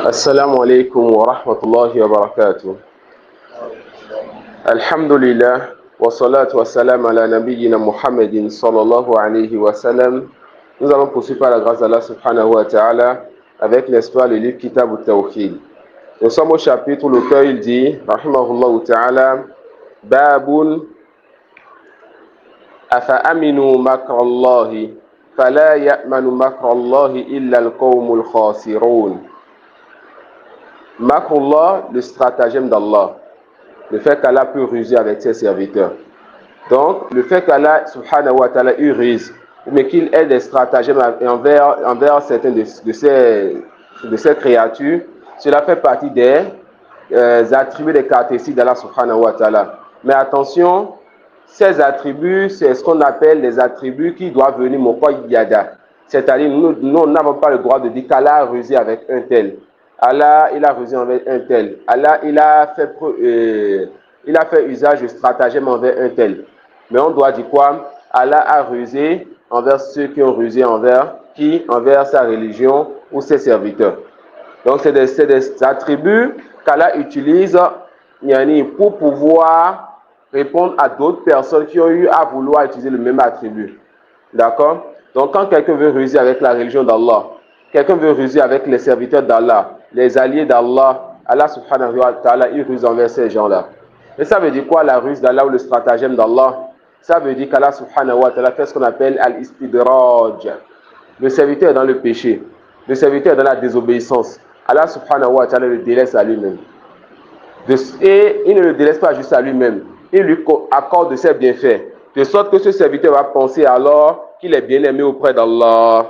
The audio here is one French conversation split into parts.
السلام عليكم ورحمة الله وبركاته. الحمد لله والصلاة والسلام على نبينا Muhammadin sallallahu alayhi wa sallam. Nous allons poursuivre par la grâce d'Allah subhanahu wa ta'ala avec, n'est-ce pas, le livre Kitab al-Tawhid. Nous sommes au chapitre où l'auteur il dit, rahimahullah ta'ala, Babun afa aminu makrallahi fala ya'manu makrallahi illa al-qawmul khasirun. Makrullah, le stratagème d'Allah, le fait qu'Allah peut ruser avec ses serviteurs. Donc, le fait qu'Allah, subhanahu wa ta'ala, ruse, mais qu'il ait des stratagèmes envers certaines de ces créatures, cela fait partie des attributs, des caractéristiques d'Allah, subhanahu wa ta'ala. Mais attention, ces attributs, c'est ce qu'on appelle les attributs qui doivent venir muqayyada. C'est-à-dire, nous n'avons pas le droit de dire qu'Allah a rusé avec un tel. Allah, il a rusé envers un tel. Allah, il a fait usage de stratagème envers un tel. Mais on doit dire quoi? Allah a rusé envers ceux qui ont rusé envers sa religion ou ses serviteurs. Donc, c'est des attributs qu'Allah utilise pour pouvoir répondre à d'autres personnes qui ont eu à vouloir utiliser le même attribut. D'accord? Donc, quand quelqu'un veut ruser avec la religion d'Allah, quelqu'un veut ruser avec les serviteurs d'Allah, les alliés d'Allah, Allah subhanahu wa ta'ala, il ruse envers ces gens-là. Et ça veut dire quoi, la ruse d'Allah ou le stratagème d'Allah? Ça veut dire qu'Allah subhanahu wa ta'ala fait ce qu'on appelle al-istidraj. Le serviteur est dans le péché, le serviteur est dans la désobéissance. Allah subhanahu wa ta'ala le délaisse à lui-même. Et il ne le délaisse pas juste à lui-même, il lui accorde de ses bienfaits, de sorte que ce serviteur va penser alors qu'il est bien aimé auprès d'Allah.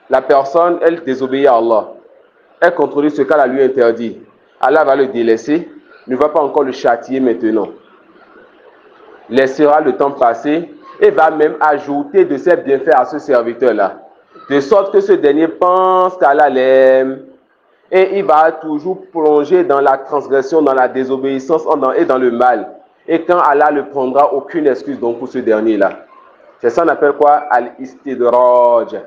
La personne, elle désobéit à Allah. Elle contrôle ce qu'Allah lui interdit. Allah va le délaisser, ne va pas encore le châtier maintenant. Laissera le temps passer et va même ajouter de ses bienfaits à ce serviteur-là. De sorte que ce dernier pense qu'Allah l'aime et il va toujours plonger dans la transgression, dans la désobéissance et dans le mal. Et quand Allah ne prendra aucune excuse donc pour ce dernier-là. C'est ça qu'on appelle quoi? Al-istidraj.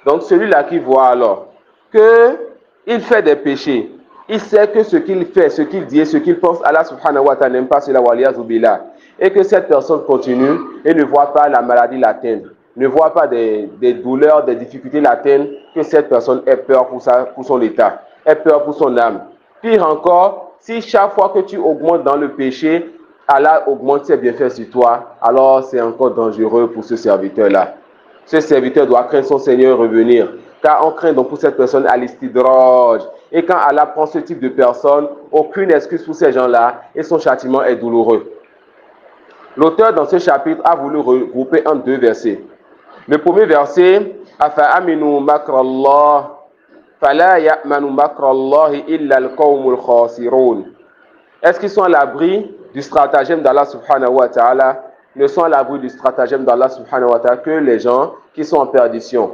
Donc celui-là qui voit alors qu'il fait des péchés, il sait que ce qu'il fait, ce qu'il dit et ce qu'il pense, Allah subhanahu wa ta'ala n'aime pas cela, et que cette personne continue et ne voit pas la maladie l'atteindre, ne voit pas des douleurs, des difficultés l'atteindre, que cette personne ait peur pour son état, ait peur pour son âme. Pire encore, si chaque fois que tu augmentes dans le péché, Allah augmente ses bienfaits sur toi, alors c'est encore dangereux pour ce serviteur-là. Ce serviteur doit craindre son Seigneur et revenir. Car on craint donc pour cette personne à l'istidraj. Et quand Allah prend ce type de personne, aucune excuse pour ces gens-là et son châtiment est douloureux. L'auteur dans ce chapitre a voulu regrouper en deux versets. Le premier verset, Afa aminu makrallah, fala ya'manu makrallahi illa al-qawmul khasirun. Est-ce qu'ils sont à l'abri du stratagème d'Allah subhanahu wa ta'ala? Ne sont à l'abri du stratagème d'Allah subhanahu wa ta'ala que les gens qui sont en perdition.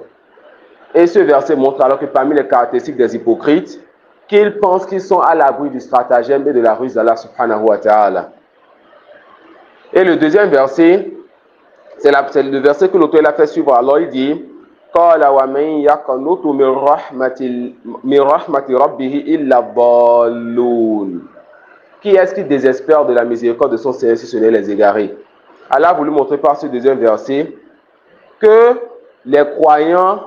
Et ce verset montre alors que parmi les caractéristiques des hypocrites, qu'ils pensent qu'ils sont à l'abri du stratagème et de la ruse d'Allah subhanahu wa ta'ala. Et le deuxième verset, c'est le verset que l'auteur a fait suivre. Alors il dit, Qala wa man yaqnutu min rahmati rabbih illa dallun. Qui est-ce qui désespère de la miséricorde de son Seigneur si ce n'est les égarés? Allah a voulu montrer par ce deuxième verset que les croyants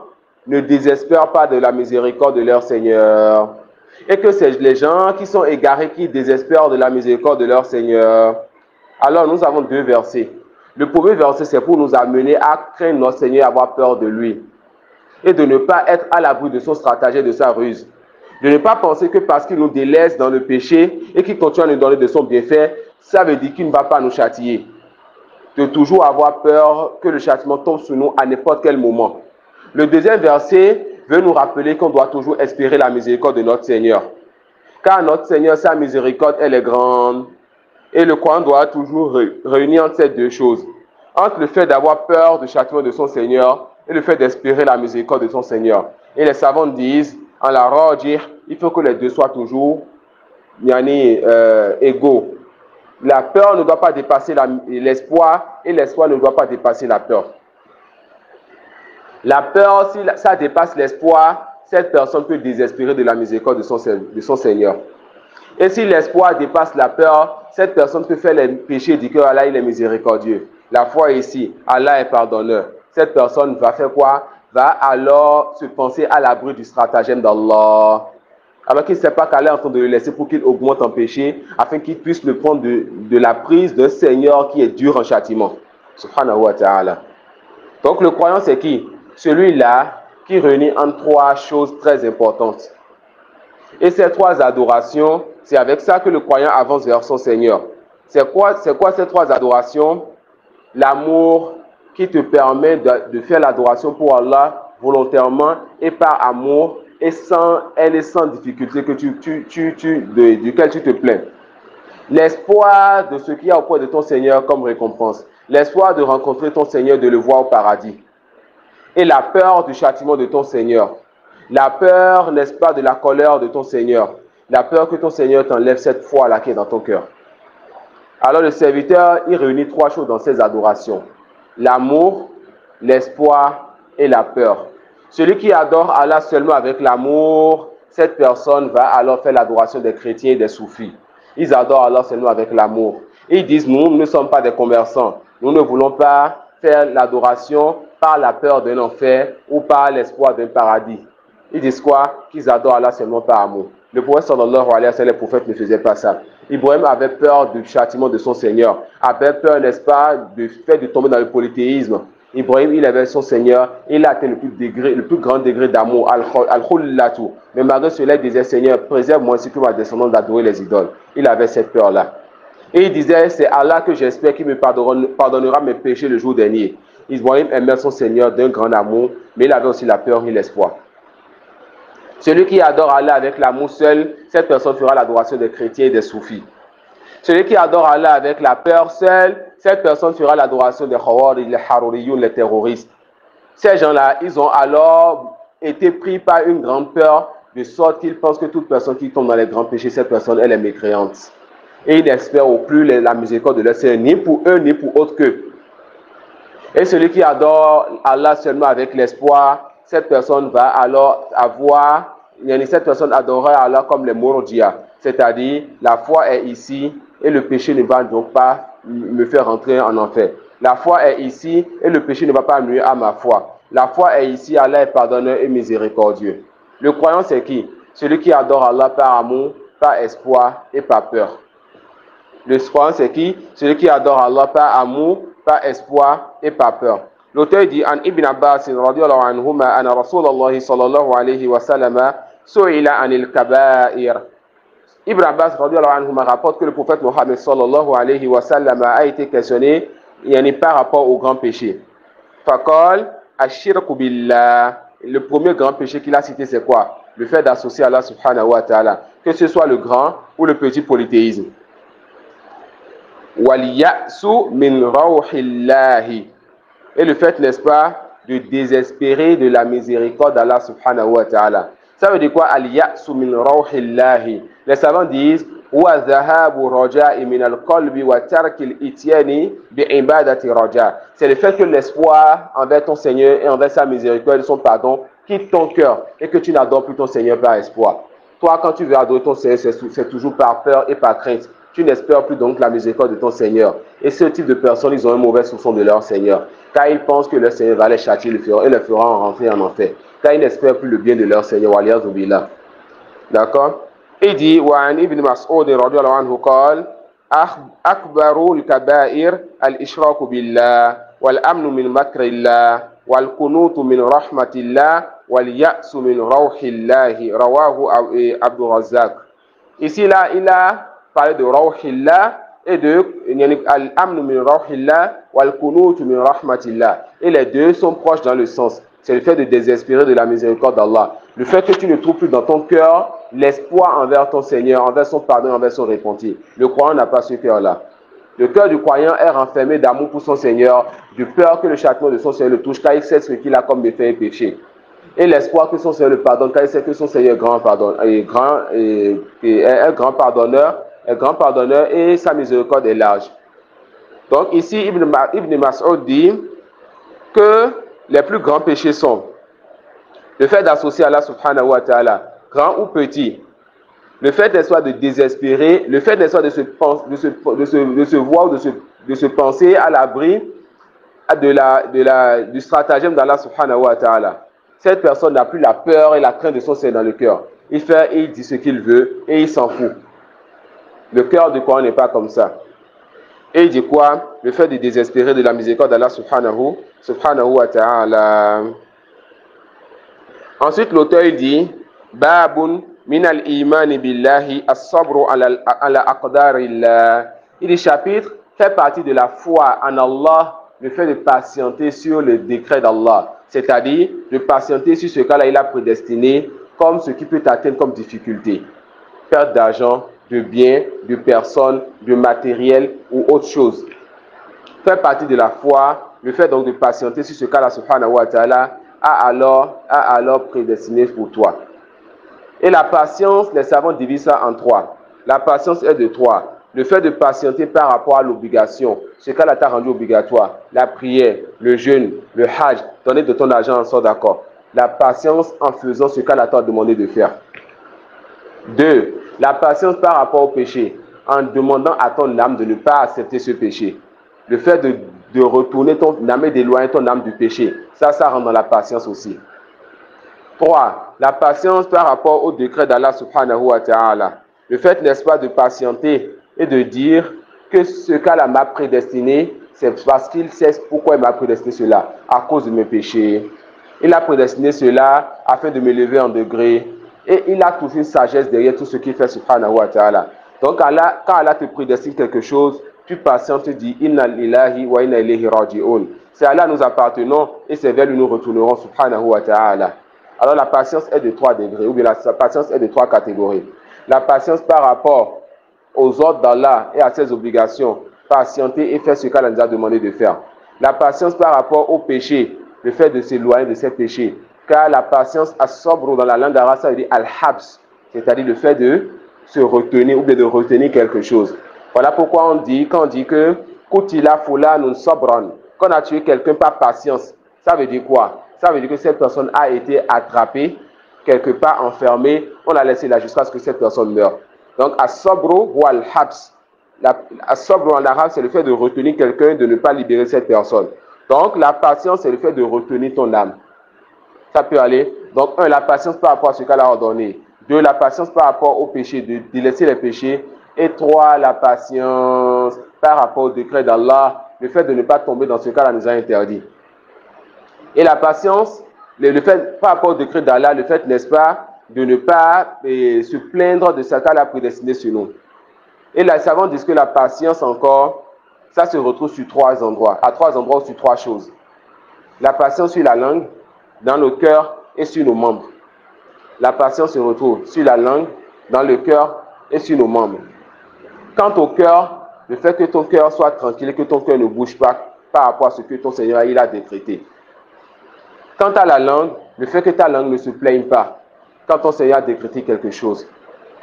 ne désespèrent pas de la miséricorde de leur Seigneur. Et que c'est les gens qui sont égarés qui désespèrent de la miséricorde de leur Seigneur. Alors nous avons deux versets. Le premier verset, c'est pour nous amener à craindre notre Seigneur et avoir peur de lui. Et de ne pas être à l'abri de son stratagème, de sa ruse. De ne pas penser que parce qu'il nous délaisse dans le péché et qu'il continue à nous donner de son bienfait, ça veut dire qu'il ne va pas nous châtier. De toujours avoir peur que le châtiment tombe sur nous à n'importe quel moment. Le deuxième verset veut nous rappeler qu'on doit toujours espérer la miséricorde de notre Seigneur. Car notre Seigneur, sa miséricorde, elle est grande. Et le croyant doit toujours réunir entre ces deux choses. Entre le fait d'avoir peur du châtiment de son Seigneur et le fait d'espérer la miséricorde de son Seigneur. Et les savants disent, en la rajih, il faut que les deux soient toujours égaux. La peur ne doit pas dépasser l'espoir et l'espoir ne doit pas dépasser la peur. La peur, si ça dépasse l'espoir, cette personne peut désespérer de la miséricorde de son Seigneur. Et si l'espoir dépasse la peur, cette personne peut faire les péchés et dire que Allah il est miséricordieux. La foi est ici, Allah est pardonneur. Cette personne va faire quoi? Va alors se penser à l'abri du stratagème d'Allah. Alors qu'il ne sait pas qu'Allah est en train de le laisser pour qu'il augmente en péché, afin qu'il puisse le prendre de la prise d'un Seigneur qui est dur en châtiment. Subhanahu wa ta'ala. Donc le croyant c'est qui? Celui-là qui réunit en trois choses très importantes. Et ces trois adorations, c'est avec ça que le croyant avance vers son Seigneur. C'est quoi ces trois adorations? L'amour qui te permet de faire l'adoration pour Allah volontairement et par amour et sans difficulté duquel tu te plains. L'espoir de ce qu'il y a auprès de ton Seigneur comme récompense. L'espoir de rencontrer ton Seigneur, de le voir au paradis. Et la peur du châtiment de ton Seigneur. La peur, n'est-ce pas, de la colère de ton Seigneur. La peur que ton Seigneur t'enlève cette foi-là qui est dans ton cœur. Alors le serviteur, il réunit trois choses dans ses adorations. L'amour, l'espoir et la peur. Celui qui adore Allah seulement avec l'amour, cette personne va alors faire l'adoration des chrétiens et des soufis. Ils adorent Allah seulement avec l'amour. Ils disent, nous ne sommes pas des commerçants. Nous ne voulons pas faire l'adoration par la peur d'un enfer ou par l'espoir d'un paradis. Ils disent quoi? Qu'ils adorent Allah seulement par amour. Le prophète sallallahu alayhi wa sallam, les prophètes ne faisaient pas ça. Ibrahim avait peur du châtiment de son Seigneur, avait peur, n'est-ce pas, du fait de tomber dans le polythéisme. Ibrahim, il avait son Seigneur, il a atteint le plus grand degré d'amour, al-khullatu. Mais malgré cela, il disait, Seigneur, préserve-moi ainsi que ma descendance d'adorer les idoles. Il avait cette peur-là. Et il disait, c'est Allah que j'espère qu'il me pardonnera mes péchés le jour dernier. Ibrahim aimait son Seigneur d'un grand amour, mais il avait aussi la peur et l'espoir. Celui qui adore Allah avec l'amour seul, cette personne fera l'adoration des chrétiens et des soufis. Celui qui adore Allah avec la peur seule, cette personne fera l'adoration des Khawarij, les Haruriyoun, les terroristes. Ces gens-là, ils ont alors été pris par une grande peur, de sorte qu'ils pensent que toute personne qui tombe dans les grands péchés, cette personne, elle est mécréante. Et ils n'espèrent au plus la miséricorde de leur Seigneur, ni pour eux, ni pour autres qu'eux. Et celui qui adore Allah seulement avec l'espoir, cette personne va alors avoir, cette personne adorera Allah comme les Mourdia, c'est-à-dire la foi est ici et le péché ne va donc pas me faire rentrer en enfer. La foi est ici et le péché ne va pas nuire à ma foi. La foi est ici, Allah est pardonneur et miséricordieux. Le croyant c'est qui? Celui qui adore Allah par amour, par espoir et par peur. Le croyant c'est qui? Celui qui adore Allah par amour, par espoir et par peur. L'auteur dit An Ibn Abbas radiyallahu anhuma anna Rasulullah sallallahu alayhi wa sallam su'ila anil kaba'ir. Ibn Abbas radiyallahu anhuma rapporte que le prophète Mohammed sallallahu alayhi wa sallam a été questionné par rapport au grand péché. Faqal ashirku billah. Le premier grand péché qu'il a cité c'est quoi? Le fait d'associer Allah subhanahu wa ta'ala, que ce soit le grand ou le petit polythéisme. Wal-ya'su min rawhillahi. Et le fait, n'est-ce pas, de désespérer de la miséricorde d'Allah subhanahu wa ta'ala. Ça veut dire quoi? Al-ya'su min rawhillahi. Les savants disent wa dhahabu raja'i min al-qalbi wa tarkil ityani bi ibadati raja. C'est le fait que l'espoir envers ton Seigneur et envers sa miséricorde et son pardon quitte ton cœur et que tu n'adores plus ton Seigneur par espoir. Toi, quand tu veux adorer ton Seigneur, c'est toujours par peur et par crainte. Tu n'espères plus donc la miséricorde de ton Seigneur. Et ce type de personnes, ils ont un mauvais soupçon de leur Seigneur. Car ils pensent que leur Seigneur va les châtier et les fera rentrer en enfer. Car ils n'espèrent plus le bien de leur Seigneur. D'accord? Il dit, وعن ابن مسعود رضي الله عنه قال أكبر الكبائر الإشراك بالله والأمن من مكر الله والقنوط من رحمة الله واليأس من روح الله رواه عبد الرزاق. Ici là, il a parlé de Rawhillah et de Al-Amn min Rawhillah wal-Kunut min Rahmatillah. Et les deux sont proches dans le sens. C'est le fait de désespérer de la miséricorde d'Allah. Le fait que tu ne trouves plus dans ton cœur l'espoir envers ton Seigneur, envers son pardon, envers son repentir. Le croyant n'a pas ce cœur-là. Le cœur du croyant est renfermé d'amour pour son Seigneur, de peur que le châtiment de son Seigneur le touche, car il sait ce qu'il a comme méfait et péché. Et l'espoir que son Seigneur le pardonne, car il sait que son Seigneur est grand pardonneur et sa miséricorde est large. Donc ici, Ibn Mas'ud dit que les plus grands péchés sont Le fait d'associer Allah subhanahu wa ta'ala, grand ou petit, le fait n'est soit de désespérer, le fait n'est soit de se voir, de se penser à l'abri du stratagème d'Allah subhanahu wa ta'ala. Cette personne n'a plus la peur et la crainte de son Seigneur dans le cœur. Il fait et il dit ce qu'il veut et il s'en fout. Le cœur du Coran n'est pas comme ça. Et il dit quoi? Le fait de désespérer de la miséricorde d'Allah subhanahu wa ta'ala. Ensuite, l'auteur il dit Babun min al-imani billahi as-sabru ala aqdarillah. Il dit chapitre fait partie de la foi en Allah, le fait de patienter sur le décret d'Allah, c'est-à-dire de patienter sur ce qu'Allah il a prédestiné comme ce qui peut t'atteindre comme difficulté. Perte d'argent, de biens, de personnes, de matériel ou autre chose. Fait partie de la foi, le fait donc de patienter sur ce qu'Allah subhanahu wa ta'ala a alors prédestiné pour toi. Et la patience, les savants divisent ça en trois. La patience est de trois. Le fait de patienter par rapport à l'obligation, ce qu'Allah t'a rendu obligatoire, la prière, le jeûne, le hajj, donner de ton argent en sort d'accord. La patience en faisant ce qu'Allah t'a demandé de faire. 2. La patience par rapport au péché, en demandant à ton âme de ne pas accepter ce péché. Le fait de retourner ton âme et d'éloigner ton âme du péché, ça rentre dans la patience aussi. 3. La patience par rapport au décret d'Allah subhanahu wa ta'ala. Le fait, n'est-ce pas, de patienter et de dire que ce qu'Allah m'a prédestiné, c'est parce qu'il sait pourquoi il m'a prédestiné cela, à cause de mes péchés. Il a prédestiné cela afin de me lever en degré. Et il a toute une sagesse derrière tout ce qu'il fait subhanahu wa ta'ala. Donc quand Allah te prédestine quelque chose, tu patientes, tu dis inna lillahi wa inna ilayhi raji'un. C'est Allah nous appartenons et c'est vers lui nous retournerons subhanahu wa ta'ala. Alors la patience est de 3 degrés, ou bien la patience est de 3 catégories. La patience par rapport aux ordres d'Allah et à ses obligations, patienter et faire ce qu'Allah nous a demandé de faire. La patience par rapport au péché, le fait de s'éloigner de ses péchés. Car la patience as-sabr dans la langue arabe, ça veut dire al-habs, c'est-à-dire le fait de se retenir ou bien de retenir quelque chose. Voilà pourquoi quand on dit que kutila fulanun sabran, quand on a tué quelqu'un par patience, ça veut dire quoi? Ça veut dire que cette personne a été attrapée, quelque part enfermée, on l'a laissé là jusqu'à ce que cette personne meure. Donc as-sabr ou al-habs. As-sabr en arabe, c'est le fait de retenir quelqu'un, de ne pas libérer cette personne. Donc la patience, c'est le fait de retenir ton âme. Ça peut aller. Donc, 1, la patience par rapport à ce qu'Allah a ordonné. 2, la patience par rapport au péché, de délaisser les péchés. Et 3, la patience par rapport au décret d'Allah, le fait de ne pas tomber dans ce qu'Allah nous a interdit. Et la patience, le fait par rapport au décret d'Allah, le fait, n'est-ce pas, de ne pas se plaindre de ce qu'Allah a prédestiné sur nous. Et les savants disent que la patience encore, ça se retrouve sur 3 endroits, à 3 endroits ou sur 3 choses. La patience sur la langue, dans le cœur et sur nos membres. La patience se retrouve sur la langue, dans le cœur et sur nos membres. Quant au cœur, le fait que ton cœur soit tranquille et que ton cœur ne bouge pas par rapport à ce que ton Seigneur il a décrété. Quant à la langue, le fait que ta langue ne se plaigne pas quand ton Seigneur a décrété quelque chose.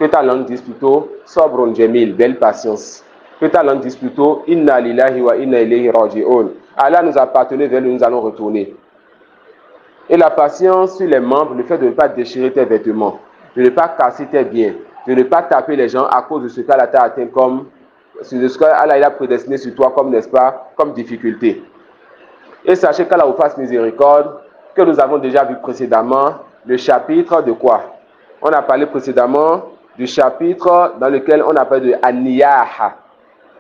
Que ta langue dise plutôt sabrun jamil, belle patience. Que ta langue dise plutôt inna lillahi wa inna ilayhi raji'un. Allah nous appartenait, vers lui nous allons retourner. Et la patience sur les membres, le fait de ne pas déchirer tes vêtements, de ne pas casser tes biens, de ne pas taper les gens à cause de ce qu'Allah t'a atteint comme, de ce qu'Allah a prédestiné sur toi comme, n'est-ce pas, comme difficulté. Et sachez qu'Allah vous fasse miséricorde, que nous avons déjà vu précédemment, le chapitre de quoi? On a parlé précédemment du chapitre dans lequel on a parlé de An-Niyaha.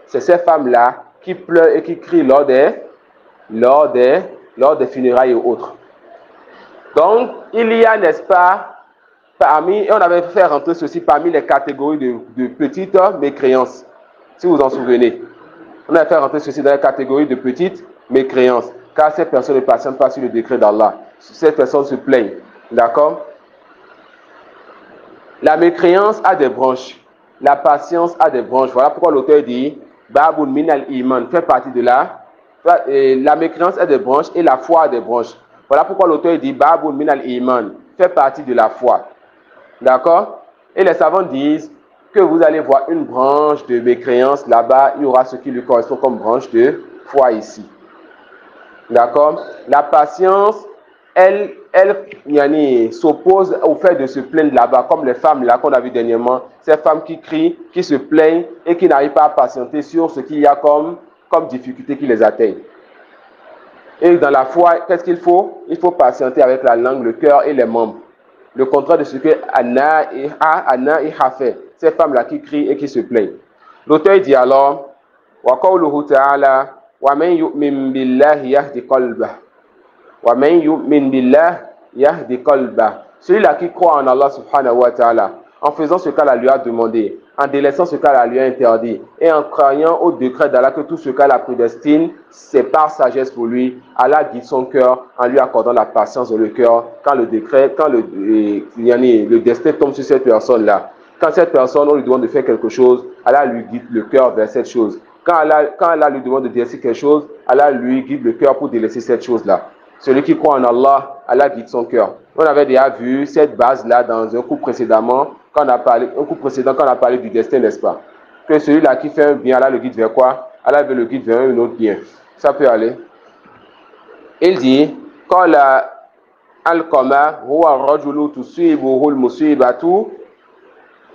C'est ces femmes-là qui pleurent et qui crient lors des funérailles et autres. Donc, il y a, n'est-ce pas, et on avait fait rentrer ceci parmi les catégories de petites mécréances, si vous en souvenez. On avait fait rentrer ceci dans les catégories de petites mécréances, car ces personnes ne patientent pas sur le décret d'Allah. Ces personnes se plaignent, d'accord? La mécréance a des branches, la patience a des branches. Voilà pourquoi l'auteur dit, Babun min al-iman, fait partie de la mécréance a des branches et la foi a des branches. Voilà pourquoi l'auteur dit Babun min al-iman, fait partie de la foi. D'accord? Et les savants disent que vous allez voir une branche de mécréance là-bas, il y aura ce qui lui correspond comme branche de foi ici. D'accord? La patience elle s'oppose au fait de se plaindre là-bas, comme les femmes là qu'on a vu dernièrement, ces femmes qui crient, qui se plaignent et qui n'arrivent pas à patienter sur ce qu'il y a comme difficulté qui les atteigne. Et dans la foi, qu'est-ce qu'il faut? Il faut patienter avec la langue, le cœur et les membres. Le contraire de ce que Anna et Ha fait, ces femmes-là qui crient et qui se plaignent. L'auteur dit alors, wa qawluhu ta'ala, wa man yu'min billahi yahdi qalbah. Wa man yu'min billahi yahdi qalbah. Celui-là qui croit en Allah subhanahu wa ta'ala, en faisant ce qu'Allah lui a demandé, en délaissant ce qu'Allah lui a interdit, et en croyant au décret d'Allah que tout ce qu'Allah prédestine, c'est par sagesse pour lui. Allah guide son cœur en lui accordant la patience dans le cœur quand le destin tombe sur cette personne-là. Quand cette personne, on lui demande de faire quelque chose, Allah lui guide le cœur vers cette chose. Quand Allah lui demande de délaisser quelque chose, Allah lui guide le cœur pour délaisser cette chose-là. Celui qui croit en Allah, Allah guide son cœur. On avait déjà vu cette base-là dans un cours précédent, quand on a parlé du destin, n'est-ce pas? Que celui-là qui fait un bien, Allah le guide vers quoi? Allah veut le guide vers un autre bien. Ça peut aller. Il dit, quand al-qama huwa ar-rajulu tusibuhu al-musibatu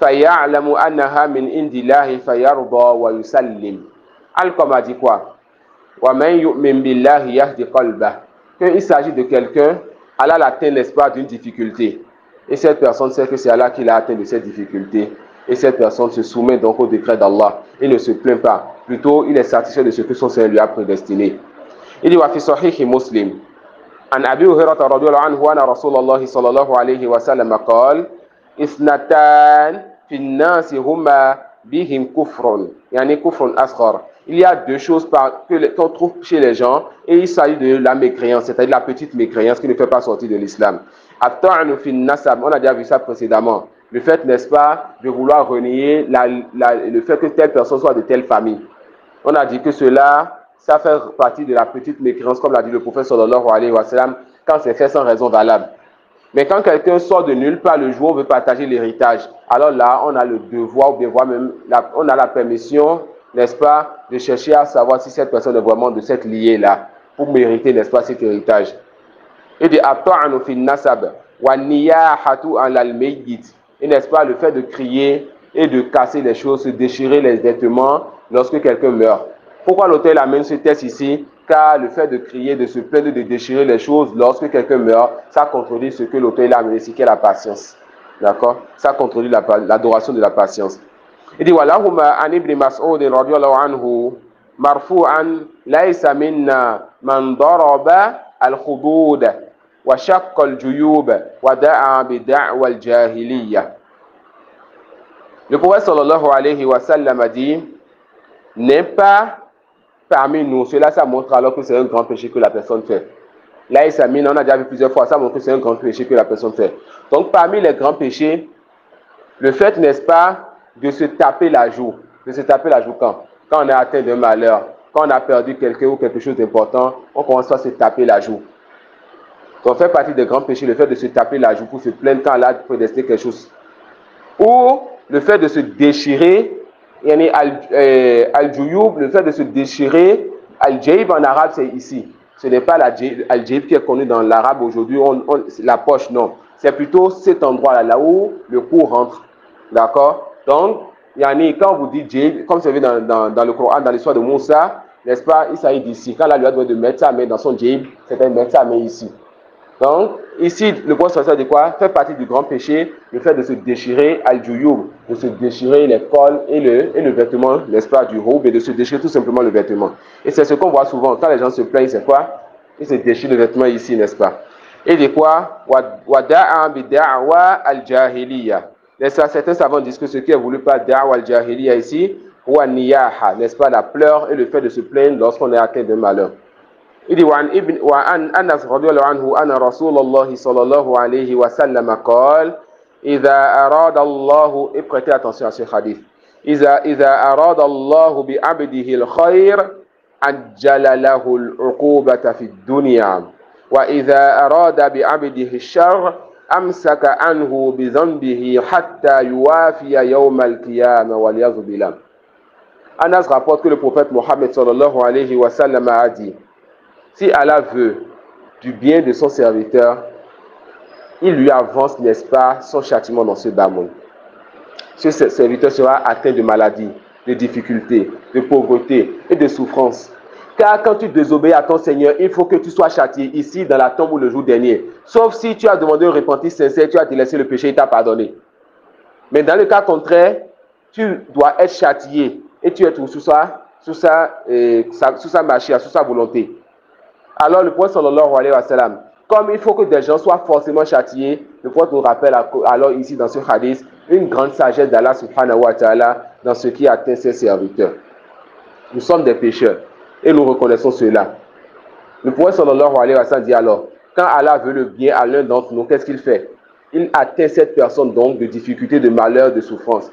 faya'lamu annaha min indillahi fayarda wa yusallim. Al-qama dit quoi? Wa man yu'min billahi yahdi qalbah. Qu'il s'agit de quelqu'un, Allah l'atteint, n'est-ce pas, d'une difficulté. Et cette personne sait que c'est Allah qui l'a atteint de cette difficulté. Et cette personne se soumet donc au décret d'Allah. Il ne se plaint pas. Plutôt, il est satisfait de ce que son Seigneur lui a prédestiné. Il dit, wa fi sahihi Muslim. An Abi Hurairah radhiyallahu anhu anna Rasulullah sallallahu alayhi wa sallam qala isnatan fi an-nas huma bihim kufrun. Yani kufrun asghar. Il y a deux choses qu'on trouve chez les gens et il s'agit de la mécréance, c'est-à-dire la petite mécréance qui ne fait pas sortir de l'islam. At-ta'nu fi an-nasab, on a déjà vu ça précédemment. Le fait, n'est-ce pas, de vouloir renier le fait que telle personne soit de telle famille. On a dit que cela, ça fait partie de la petite mécréance, comme l'a dit le prophète sallallahu alayhi wa sallam, quand c'est fait sans raison valable. Mais quand quelqu'un sort de nulle part le jour où on veut partager l'héritage, alors là, on a le devoir, ou bien même, on a la permission, n'est-ce pas, de chercher à savoir si cette personne est vraiment de cette liée-là, pour mériter, n'est-ce pas, cet héritage. Et de atta'anu fi nasab, wa niyahatu alal mayyit. Et n'est-ce pas, le fait de crier et de casser les choses, se déchirer les vêtements lorsque quelqu'un meurt. Pourquoi l'auteur amène ce texte ici? Car le fait de crier, de se plaindre, de déchirer les choses lorsque quelqu'un meurt, ça contredit ce que l'auteur a amené ici, qui est la patience. D'accord? Ça contredit l'adoration de la patience. Il dit, Walahuma an ibn Mas'ud radiyallahu anhu marfu'an laysa minna man daraba al-khudud wa shaqqa al-juyub wa da'a bi da'wa al-jahiliyya. Le prophète sallallahu alayhi wa sallam a dit, n'est pas parmi nous. Cela, ça montre alors que c'est un grand péché que la personne fait. Laysa minna, on a déjà vu plusieurs fois, ça montre que c'est un grand péché que la personne fait. Donc, parmi les grands péchés, le fait, n'est-ce pas, de se taper la joue. De se taper la joue quand on est atteint d'un malheur, quand on a perdu quelqu'un ou quelque chose d'important, on commence à se taper la joue. Donc, fait partie des grands péchés, le fait de se taper la joue pour se plaindre quand Allah a prédestiné quelque chose. Ou le fait de se déchirer, al-juyub, le fait de se déchirer, al-jayb en arabe, c'est ici. Ce n'est pas al-jayb qui est connu dans l'arabe aujourd'hui, la poche, non. C'est plutôt cet endroit-là, là où le cou rentre. D'accord? Donc, quand vous dites jayb, comme c'est vu dans le Coran, dans l'histoire de Moussa, n'est-ce pas, il s'agit d'ici. Quand la lui a demandé de mettre sa main dans son jayb, c'était de mettre sa main ici. Donc, ici, le prophète de quoi? Fait partie du grand péché, le fait de se déchirer al-juyub, de se déchirer les cols et le vêtement, n'est-ce pas, du robe, et de se déchirer tout simplement le vêtement. Et c'est ce qu'on voit souvent, quand les gens se plaignent, c'est quoi? Ils se déchirent le vêtement ici, n'est-ce pas? Et de quoi? Wada'a bi da'wa al-jahiliya. Certains savants disent que ce qui est voulu par da'wa al-jahiliya ici, ou niyaha, n'est-ce pas, la pleure et le fait de se plaindre lorsqu'on est atteint de malheur. Il dit, وعن أنس رضي الله عنه أن رسول الله صلى الله عليه وسلم قال إذا أراد الله, et prêtez attention à ce hadith, إذا أراد الله بعبده الخير عجل له العقوبة في الدنيا وإذا أراد بعبده الشر أمسك عنه بذنبه حتى يوافي يوم القيامة والعياذ بالله. Anas rapporte que le prophète Mohammed sallallahu alayhi wa sallam a dit, si Allah veut du bien de son serviteur, il lui avance, n'est-ce pas, son châtiment dans ce bas monde. Ce serviteur sera atteint de maladies, de difficultés, de pauvreté et de souffrances. Car quand tu désobéis à ton Seigneur, il faut que tu sois châtié ici dans la tombe ou le jour dernier. Sauf si tu as demandé un repentir sincère, tu as délaissé le péché et t'a pardonné. Mais dans le cas contraire, tu dois être châtié et tu es sous sa machia, sous sa volonté. Alors le prophète sallallahu alayhi wa sallam, comme il faut que des gens soient forcément châtiés, le prophète nous rappelle alors ici dans ce hadith une grande sagesse d'Allah subhanahu wa ta'ala dans ce qui atteint ses serviteurs. Nous sommes des pécheurs et nous reconnaissons cela. Le prophète sallallahu alayhi wa sallam dit alors, quand Allah veut le bien à l'un d'entre nous, qu'est-ce qu'il fait? Il atteint cette personne donc de difficultés, de malheurs, de souffrances.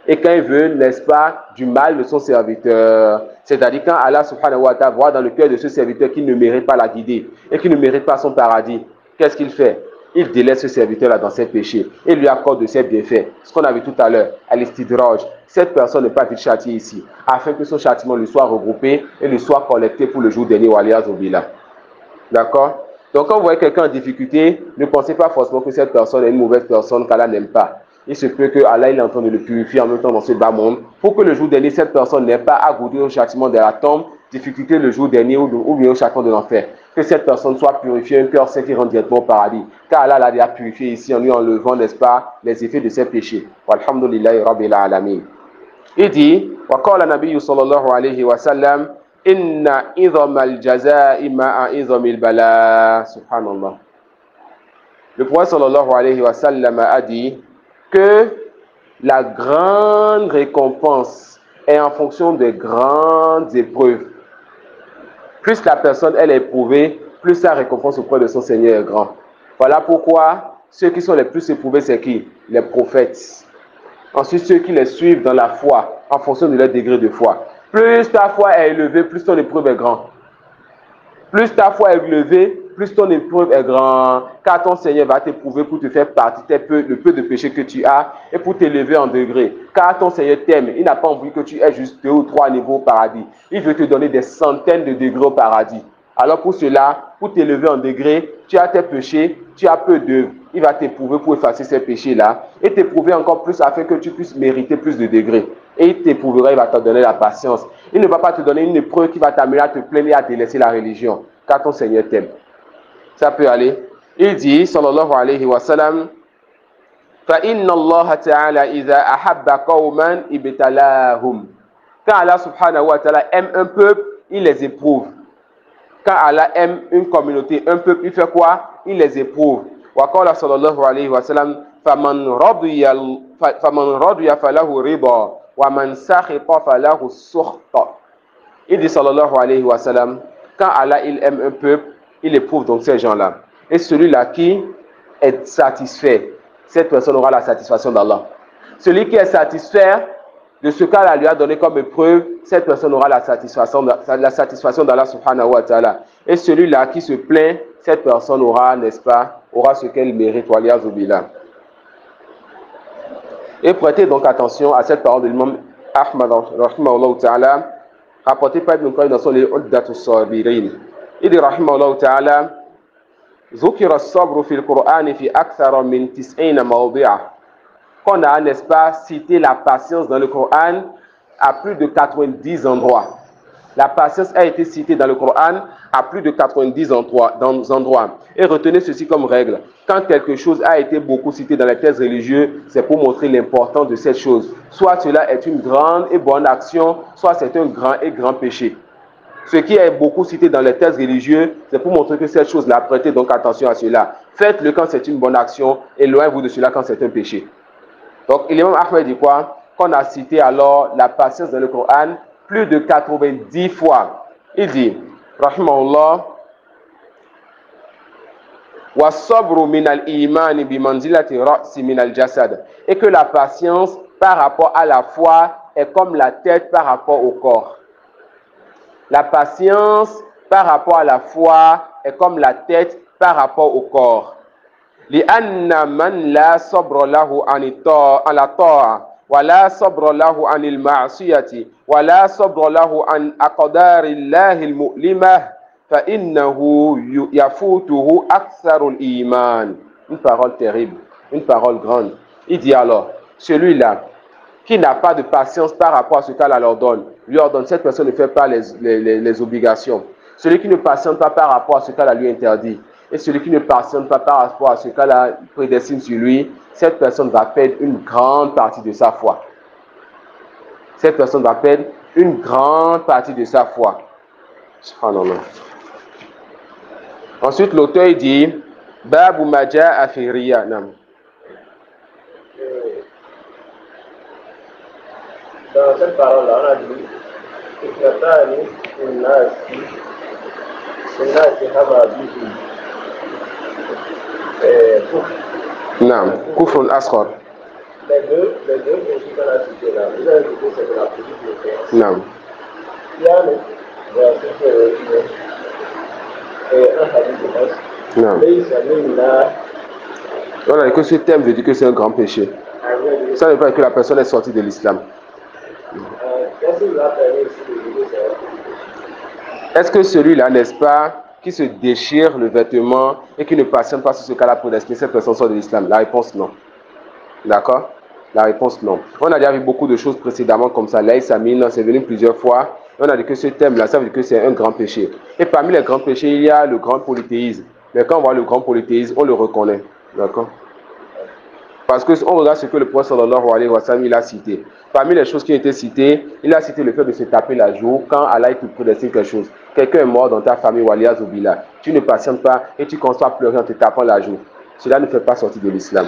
Et quand il veut, n'est-ce pas, du mal de son serviteur, c'est-à-dire quand Allah subhanahu wa ta'ala voit dans le cœur de ce serviteur qu'il ne mérite pas la guider et qu'il ne mérite pas son paradis, qu'est-ce qu'il fait? Il délaisse ce serviteur-là dans ses péchés et lui accorde de ses bienfaits. Ce qu'on a vu tout à l'heure, al-istidraj. Cette personne n'est pas vite châtiée ici, afin que son châtiment lui soit regroupé et lui soit collecté pour le jour dernier, waliyazu billah. D'accord? Donc quand vous voyez quelqu'un en difficulté, ne pensez pas forcément que cette personne est une mauvaise personne qu'Allah n'aime pas. Il se peut que Allah il est en train de le purifier en même temps dans ce bas monde pour que le jour dernier, cette personne n'ait pas à goûter au châtiment de la tombe, difficulté le jour dernier ou bien au châtiment de l'enfer. Que cette personne soit purifiée, un cœur saint qui rentre directement au paradis. Car Allah l'a déjà purifié ici en lui enlevant, n'est-ce pas, les effets de ses péchés. Walhamdulillahi rabbil alamin. Il dit, wa qala nabiyyu sallallahu alayhi wa sallam, inna idhamal jaza'i ma'a idhamil bala. Subhanallah. Le prophète sallallahu alayhi wa sallam a dit que la grande récompense est en fonction des grandes épreuves. Plus la personne elle est éprouvée, plus sa récompense auprès de son Seigneur est grande. Voilà pourquoi ceux qui sont les plus éprouvés, c'est qui? Les prophètes. Ensuite, ceux qui les suivent dans la foi, en fonction de leur degré de foi. Plus ta foi est élevée, plus ton épreuve est grande. Plus ta foi est élevée, plus ton épreuve est grande. Car ton Seigneur va t'éprouver pour te faire partie le peu de péché que tu as et pour t'élever en degré. Car ton Seigneur t'aime. Il n'a pas envie que tu aies juste 2 ou 3 niveaux au paradis. Il veut te donner des centaines de degrés au paradis. Alors pour cela, pour t'élever en degré, tu as tes péchés, tu as peu d'œuvres. Il va t'éprouver pour effacer ces péchés-là et t'éprouver encore plus afin que tu puisses mériter plus de degrés. Et il t'éprouvera, il va te donner la patience. Il ne va pas te donner une épreuve qui va t'amener à te plaindre et à délaisser la religion. Car ton Seigneur t'aime. Ça peut aller. Il dit, sallallahu alayhi wa sallam, فَإِنَّ اللَّهَ تَعَالَى إِذَا أَحَبَّ قَوْمًا إِبْتَلَاهُمْ. Quand Allah subhanahu wa ta'ala aime un peuple, il les éprouve. Quand Allah aime une communauté, un peuple, il fait quoi? Il les éprouve. وقال صلى الله عليه وسلم فمن رضي فله رضا ومن سخط فله السخط. Il dit sallallahu alayhi wa sallam, quand Allah il aime un peuple, il éprouve donc ces gens-là. Et celui-là qui est satisfait, cette personne aura la satisfaction d'Allah. Celui qui est satisfait de ce qu'Allah lui a donné comme épreuve, cette personne aura la satisfaction d'Allah subhanahu wa ta'ala. Et celui-là qui se plaint, cette personne aura, n'est-ce pas, aura ce qu'elle mérite. Waliyazu billah. Et prêtez donc attention à cette parole de l'imam Ahmad rahimahullah ta'ala, rapportée par Ibn Qayyim dans son livre Uddatus Sabirin. Il dit rahimahullah ta'ala, ذكر الصبر في القرآن في أكثر من 90 موضع. Qu'on a, n'est-ce pas, cité la patience dans le Coran à plus de 90 endroits. La patience a été citée dans le Coran à plus de 90 endroits. Et retenez ceci comme règle. Quand quelque chose a été beaucoup cité dans les textes religieux, c'est pour montrer l'importance de cette chose. Soit cela est une grande et bonne action, soit c'est un grand et grand péché. Ce qui est beaucoup cité dans les textes religieux, c'est pour montrer que cette chose-là, prêtez donc attention à cela. Faites-le quand c'est une bonne action, éloignez-vous de cela quand c'est un péché. Donc, l'imam Ahmed dit quoi? Qu'on a cité alors la patience dans le Coran plus de 90 fois. Il dit, rahimahullah, wa sabru min al-iman bi manzilati ra'si min al-jasad. Et que la patience par rapport à la foi est comme la tête par rapport au corps. La patience par rapport à la foi est comme la tête par rapport au corps. لأن من لا صبر له عن الطاعة ولا صبر له عن المعصية ولا صبر له عن أقدار الله المؤلمة فإنه يفوته أكثر الإيمان. Une parole terrible, une parole grande. Il dit alors, celui-là qui n'a pas de patience par rapport à ce qu'Allah leur donne, lui ordonne, cette personne ne fait pas les obligations. Celui qui ne patiente pas par rapport à ce qu'Allah lui interdit, et celui qui ne patiente pas par rapport à ce qu'Allah prédestine sur lui, cette personne va perdre une grande partie de sa foi. Cette personne va perdre une grande partie de sa foi. Subhanallah. Ensuite, l'auteur dit Babu Maja Afiriya. Dans cette parole-là, on a dit Naam, Kufrun Asghar. Les deux principes qu'on a cités là, vous avez dit que c'est de la politique de créance. Naam. Il y a le verset un hadith de Mas. Naam. Mais il s'amène là. On a dit que ce thème veut dire que c'est un grand péché. Ça ne veut pas dire que la personne est sortie de l'islam. Qu'est-ce qui va permettre ici de dire que c'est un péché? Est-ce que celui-là, n'est-ce pas, qui se déchire le vêtement et qui ne patiente pas sur ce cas-là pour destiner cette personne sort de l'islam? La réponse non. D'accord? La réponse non. On a déjà vu beaucoup de choses précédemment comme ça. Là, c'est venu plusieurs fois. On a dit que ce thème-là, ça veut dire que c'est un grand péché. Et parmi les grands péchés, il y a le grand polythéisme. Mais quand on voit le grand polythéisme, on le reconnaît. D'accord? Parce qu'on regarde ce que le prophète sallallahu alayhi wa sallam il a cité. Parmi les choses qui ont été citées, il a cité le fait de se taper la joue quand Allah te prédestine quelque chose. Quelqu'un est mort dans ta famille, waliya zubila. Tu ne patientes pas et tu commences à pleurer en te tapant la joue. Cela ne fait pas sortir de l'islam.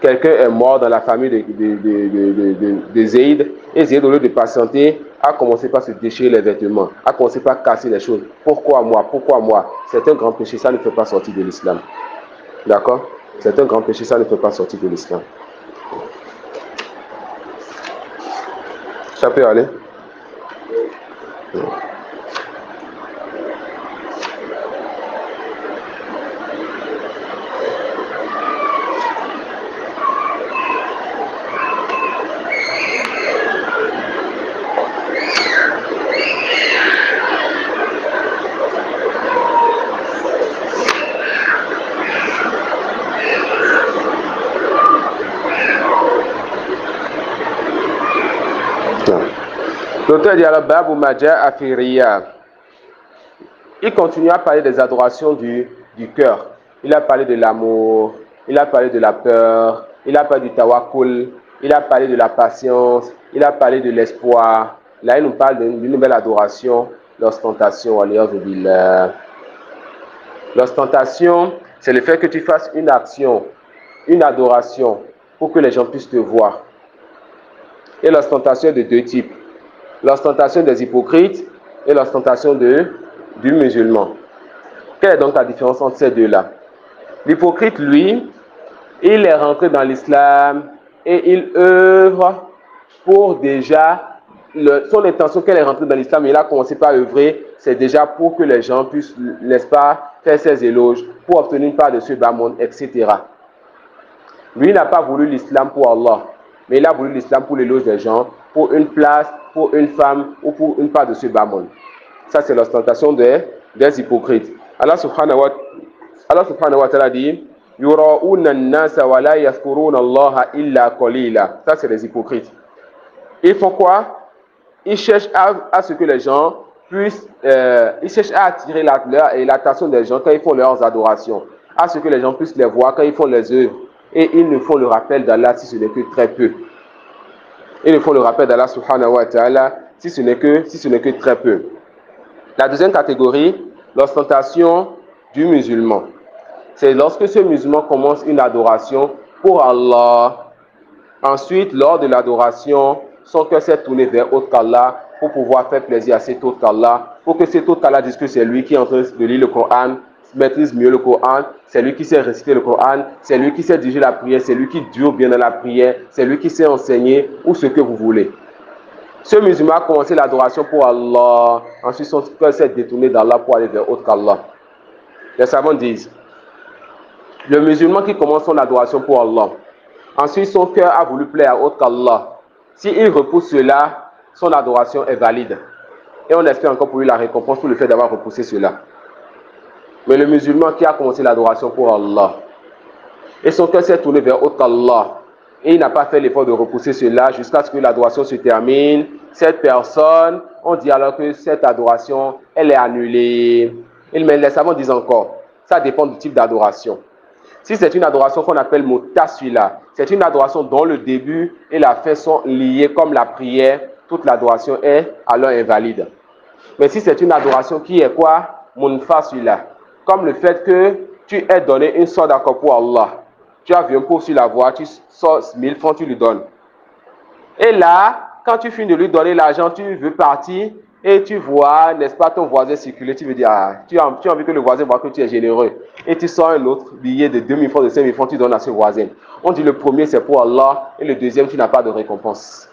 Quelqu'un est mort dans la famille de Zayd, et Zayd, au lieu de patienter, a commencé par se déchirer les vêtements, a commencé par casser les choses. Pourquoi moi? Pourquoi moi? C'est un grand péché, ça ne fait pas sortir de l'islam. D'accord? C'est un grand péché, ça ne fait pas sortir de l'islam. Ça peut aller? L'auteur dit alors Babu Maja Afiriya. Il continue à parler des adorations du cœur. Il a parlé de l'amour, il a parlé de la peur, il a parlé du tawakkul, il a parlé de la patience, il a parlé de l'espoir. Là, il nous parle d'une nouvelle adoration, l'ostentation. L'ostentation, c'est le fait que tu fasses une action, une adoration, pour que les gens puissent te voir. Et l'ostentation est de deux types. L'ostentation des hypocrites et l'ostentation du musulman. Quelle est donc la différence entre ces deux-là? L'hypocrite, lui, il est rentré dans l'islam et il œuvre pour déjà, son intention qu'elle est rentrée dans l'islam, il a commencé par œuvrer, c'est déjà pour que les gens puissent, n'est-ce pas, faire ses éloges, pour obtenir une part de ce bas monde, etc. Lui n'a pas voulu l'islam pour Allah, mais il a voulu l'islam pour l'éloge des gens, pour une place, pour une femme ou pour une part de ce bas monde. Ça, c'est l'ostentation des hypocrites. Allah subhanahu wa ta'ala dit Yura'una an-nasa wa la yadhkuruna Allah illa qalila. Ça, c'est les hypocrites. Ils font quoi? Ils cherchent à ce que les gens puissent, ils cherchent à attirer l'attention des gens quand ils font leurs adorations, à ce que les gens puissent les voir quand ils font les œuvres. Et ils ne font le rappel d'Allah si ce n'est que très peu. Ils ne font le rappel d'Allah subhanahu wa ta'ala si ce n'est que très peu. La deuxième catégorie, l'ostentation du musulman. C'est lorsque ce musulman commence une adoration pour Allah. Ensuite, lors de l'adoration, son cœur s'est tourné vers autre qu'Allah pour pouvoir faire plaisir à cet autre qu'Allah, pour que cet autre qu'Allah dise que c'est lui qui est en train de lire le Coran, maîtrise mieux le Coran, c'est lui qui sait réciter le Coran, c'est lui qui sait diriger la prière, c'est lui qui dure bien dans la prière, c'est lui qui sait enseigner ou ce que vous voulez. Ce musulman a commencé l'adoration pour Allah, ensuite son cœur s'est détourné d'Allah pour aller vers autre qu'Allah. Les savants disent, le musulman qui commence son adoration pour Allah, ensuite son cœur a voulu plaire à autre qu'Allah, s'il repousse cela, son adoration est valide. Et on espère encore pour lui la récompense pour le fait d'avoir repoussé cela. Mais le musulman qui a commencé l'adoration pour Allah, et son cœur s'est tourné vers autre qu'Allah, et il n'a pas fait l'effort de repousser cela jusqu'à ce que l'adoration se termine, cette personne, on dit alors que cette adoration, elle est annulée. Mais les savants disent encore, ça dépend du type d'adoration. Si c'est une adoration qu'on appelle mutasila, c'est une adoration dont le début et la fin sont liés comme la prière, toute l'adoration est alors invalide. Mais si c'est une adoration qui est quoi? Munfasila, comme le fait que tu aies donné une sorte d'accord pour Allah. Tu as vu un pot sur la voie, tu sors 1000 francs, tu lui donnes. Et là, quand tu finis de lui donner l'argent, tu veux partir et tu vois, n'est-ce pas, ton voisin circuler, tu veux dire, ah, tu as envie que le voisin voit que tu es généreux. Et tu sors un autre billet de 2000 francs, de 5000 francs, tu donnes à ce voisin. On dit le premier c'est pour Allah et le deuxième tu n'as pas de récompense.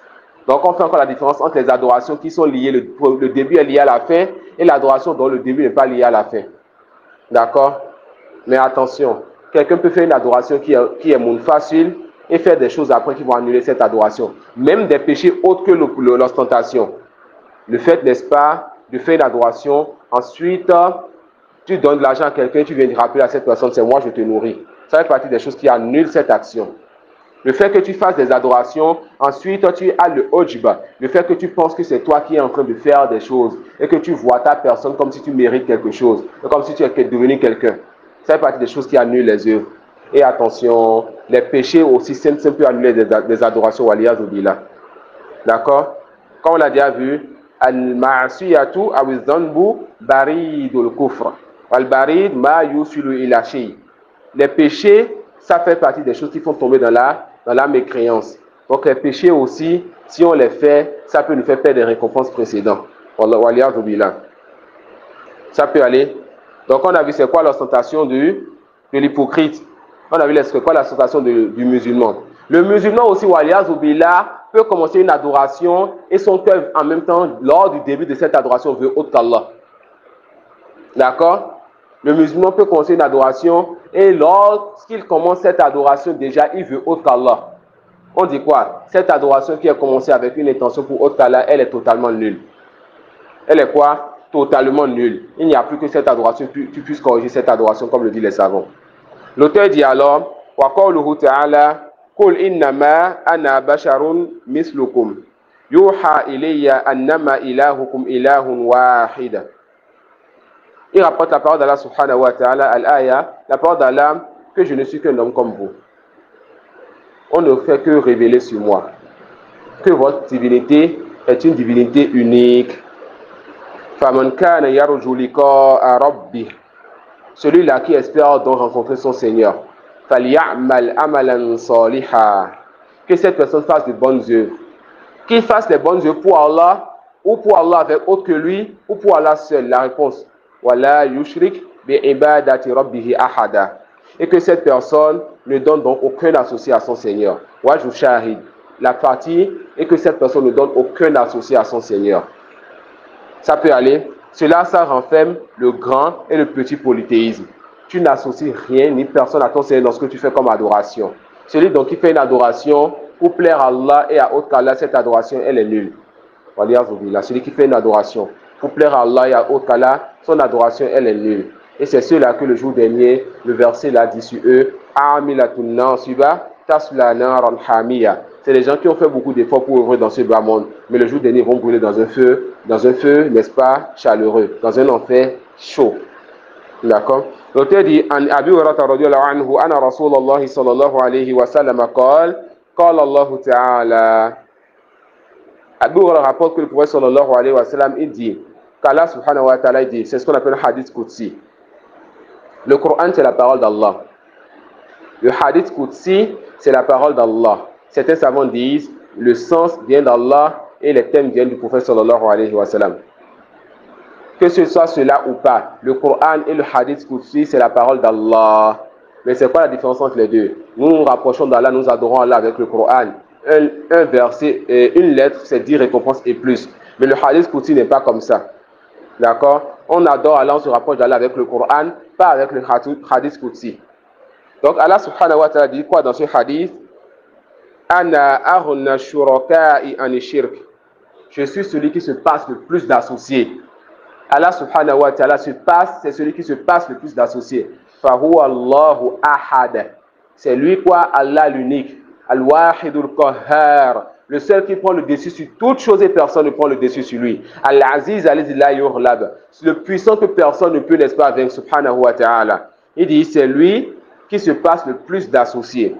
Donc on fait encore la différence entre les adorations qui sont liées, le début est lié à la fin et l'adoration dont le début n'est pas lié à la fin. D'accord? Mais attention, quelqu'un peut faire une adoration qui est munfasil et faire des choses après qui vont annuler cette adoration. Même des péchés autres que l'ostentation. Le fait, n'est-ce pas, de faire une adoration, ensuite, tu donnes de l'argent à quelqu'un, tu viens de rappeler à cette personne, c'est moi, je te nourris. Ça fait partie des choses qui annulent cette action. Le fait que tu fasses des adorations, ensuite tu as le ojba, le fait que tu penses que c'est toi qui es en train de faire des choses et que tu vois ta personne comme si tu mérites quelque chose, comme si tu es devenu quelqu'un. Ça fait partie des choses qui annulent les œuvres. Et attention, les péchés aussi simples peuvent annuler des adorations waliyaz billah. D'accord? Comme on l'a déjà vu, al-ma'asiyatu aw-dhanbu baridul kufr. Al-barid ma yusilu ila shay. Les péchés, ça fait partie des choses qui font tomber dans la mécréance. Donc les péchés aussi, si on les fait, ça peut nous faire perdre des récompenses précédentes. Waliyaz billah. Ça peut aller. Donc on a vu c'est quoi l'ostentation de l'hypocrite. On a vu c'est quoi l'ostentation du musulman. Le musulman aussi, waliyaz billah, peut commencer une adoration et son cœur en même temps, lors du début de cette adoration, veut autre qu'Allah. D'accord? Le musulman peut commencer une adoration et lorsqu'il commence cette adoration, déjà, il veut autre qu'Allah. On dit quoi? Cette adoration qui a commencé avec une intention pour autre qu'Allah, elle est totalement nulle. Elle est quoi? Totalement nulle. Il n'y a plus que cette adoration, tu puisses corriger cette adoration, comme le disent les savants. L'auteur dit alors, wa qawluhu ta'ala, Qul innama ana basharun mislukum. Yuha ilayya annama ilahukum ilahun wahida. Il rapporte la parole d'Allah subhanahu wa ta'ala, al-aya, la parole d'Allah, que je ne suis qu'un homme comme vous. On ne fait que révéler sur moi que votre divinité est une divinité unique. Faman kana yarju liqa'a rabbih. Celui-là qui espère donc rencontrer son Seigneur. فَلْيَعْمَلْ عَمَلًا صَالِحًا. Que cette personne fasse de bonnes œuvres. Qu'il fasse les bonnes œuvres pour Allah, ou pour Allah avec autre que lui, ou pour Allah seul. La réponse, وَلَا يُشْرِكْ بِعِبَادَةِ رَبِّهِ أَحَدًا. Et que cette personne ne donne donc aucun associé à son Seigneur. وَجُ شَاهِدْ. La partie est que cette personne ne donne aucun associé à son Seigneur. Ça peut aller. Cela, ça renferme le grand et le petit polythéisme. Tu n'associes rien ni personne à ton Seigneur dans ce que tu fais comme adoration. Celui donc qui fait une adoration pour plaire à Allah et à autre qu'Allah, cette adoration, elle est nulle. Celui qui fait une adoration pour plaire à Allah et à autre qu'Allah, son adoration, elle est nulle. Et c'est ceux-là que le jour dernier, le verset l'a dit sur eux, c'est les gens qui ont fait beaucoup d'efforts pour œuvrer dans ce bas monde, mais le jour dernier, ils vont brûler dans un feu, n'est-ce pas, chaleureux, dans un enfer chaud. D'accord? L'auteur dit, An Abi Hurairah radiyallahu anhu, Anna Rasulullah sallallahu alayhi wa sallam qala, qala Allah ta'ala. Abu Hurairah rapporte que le prophète sallallahu alayhi wa sallam, il dit, qu'Allah subhanahu wa ta'ala dit, c'est ce qu'on appelle le hadith Qudsi. Le Coran, c'est la parole d'Allah. Le hadith Qudsi, c'est la parole d'Allah. Certains savants disent, le sens vient d'Allah et les thèmes viennent du prophète sallallahu alayhi wa sallam. Que ce soit cela ou pas, le Coran et le hadith Qudsi, c'est la parole d'Allah. Mais c'est quoi la différence entre les deux? Nous nous rapprochons d'Allah, nous adorons Allah avec le Coran. Un verset, une lettre, c'est 10 récompenses et plus. Mais le hadith Qudsi n'est pas comme ça. D'accord? On adore Allah, on se rapproche d'Allah avec le Coran, pas avec le hadith Qudsi. Donc Allah subhanahu wa ta'ala dit quoi dans ce hadith? Ana aghna shuraka'i an shirk. Je suis celui qui se passe le plus d'associés. Allah subhanahu wa ta'ala c'est celui qui se passe le plus d'associés. Fahu Allahu ahad. C'est lui quoi? Allah l'unique. Al-wahidul qahhar. Le seul qui prend le dessus sur toute chose et personne ne prend le dessus sur lui. Al-aziz alladhi la yughlab. C'est le puissant que personne ne peut, n'est-ce pas, vaincre, subhanahu wa ta'ala. Il dit, c'est lui qui se passe le plus d'associés.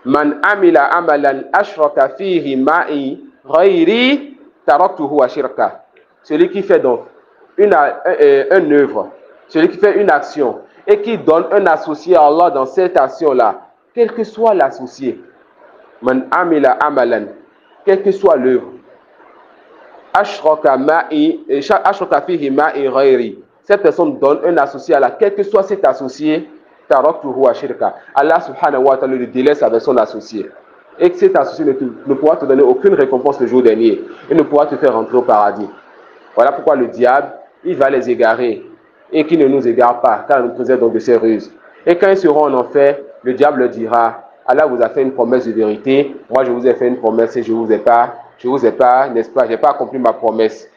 Man amila amalan ashraka fihi ma'i ghayri taraktuhu wa shirka. Celui qui fait donc une œuvre, celui qui fait une action et qui donne un associé à Allah dans cette action-là, quel que soit l'associé, man amila amalan, quelle que soit l'œuvre, ashraka fihi ma'i ghayri, cette personne donne un associé à Allah, quel que soit cet associé, taraktuhu wa shirka. Allah subhanahu wa ta'ala le délaisse avec son associé. Et que cet associé ne pourra te donner aucune récompense le jour dernier et ne pourra te faire rentrer au paradis. Voilà pourquoi le diable, il va les égarer et qu'il ne nous égare pas, car il nous préserve donc de ses ruses. Et quand ils seront en enfer, le diable leur dira, Allah vous a fait une promesse de vérité, moi je vous ai fait une promesse et je vous ai pas, n'est-ce pas, je n'ai pas accompli ma promesse.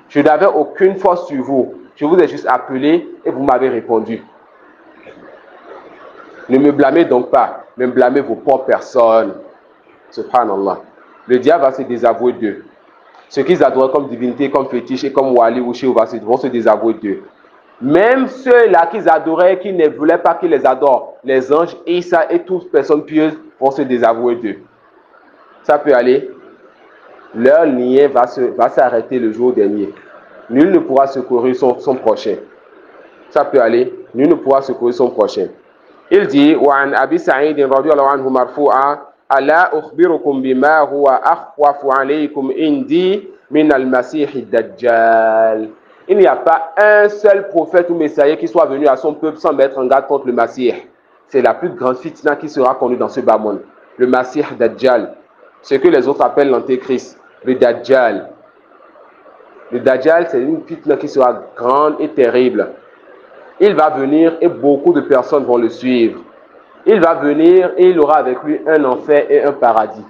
Je n'avais aucune force sur vous, je vous ai juste appelé et vous m'avez répondu. Ne me blâmez donc pas, mais blâmez vos propres personnes. Subhanallah. Le diable va se désavouer d'eux. Ceux qu'ils adoraient comme divinité, comme fétiche et comme Wali ou Chéou vont se désavouer d'eux. Même ceux-là qu'ils adoraient, qui ne voulaient pas qu'ils les adorent, les anges, Isa et toutes personnes pieuses vont se désavouer d'eux. Ça peut aller. Leur lien va s'arrêter le jour dernier. Nul ne pourra secourir son prochain. Ça peut aller. Nul ne pourra secourir son prochain. Il dit, وعن أبي سعيد رضي الله عنه مرفوعا ألا أخبركم بما هو أخوف عليكم عندي من المسيح الدجال. Il n'y a pas un seul prophète ou messager qui soit venu à son peuple sans mettre en garde contre le Masih. C'est la plus grande fitna qui sera connue dans ce bas monde. Le Masih Dajjal. Ce que les autres appellent l'antéchrist. Le Dajjal. Le Dajjal, c'est une fitna qui sera grande et terrible. Il va venir et beaucoup de personnes vont le suivre. Il va venir et il aura avec lui un enfer et un paradis.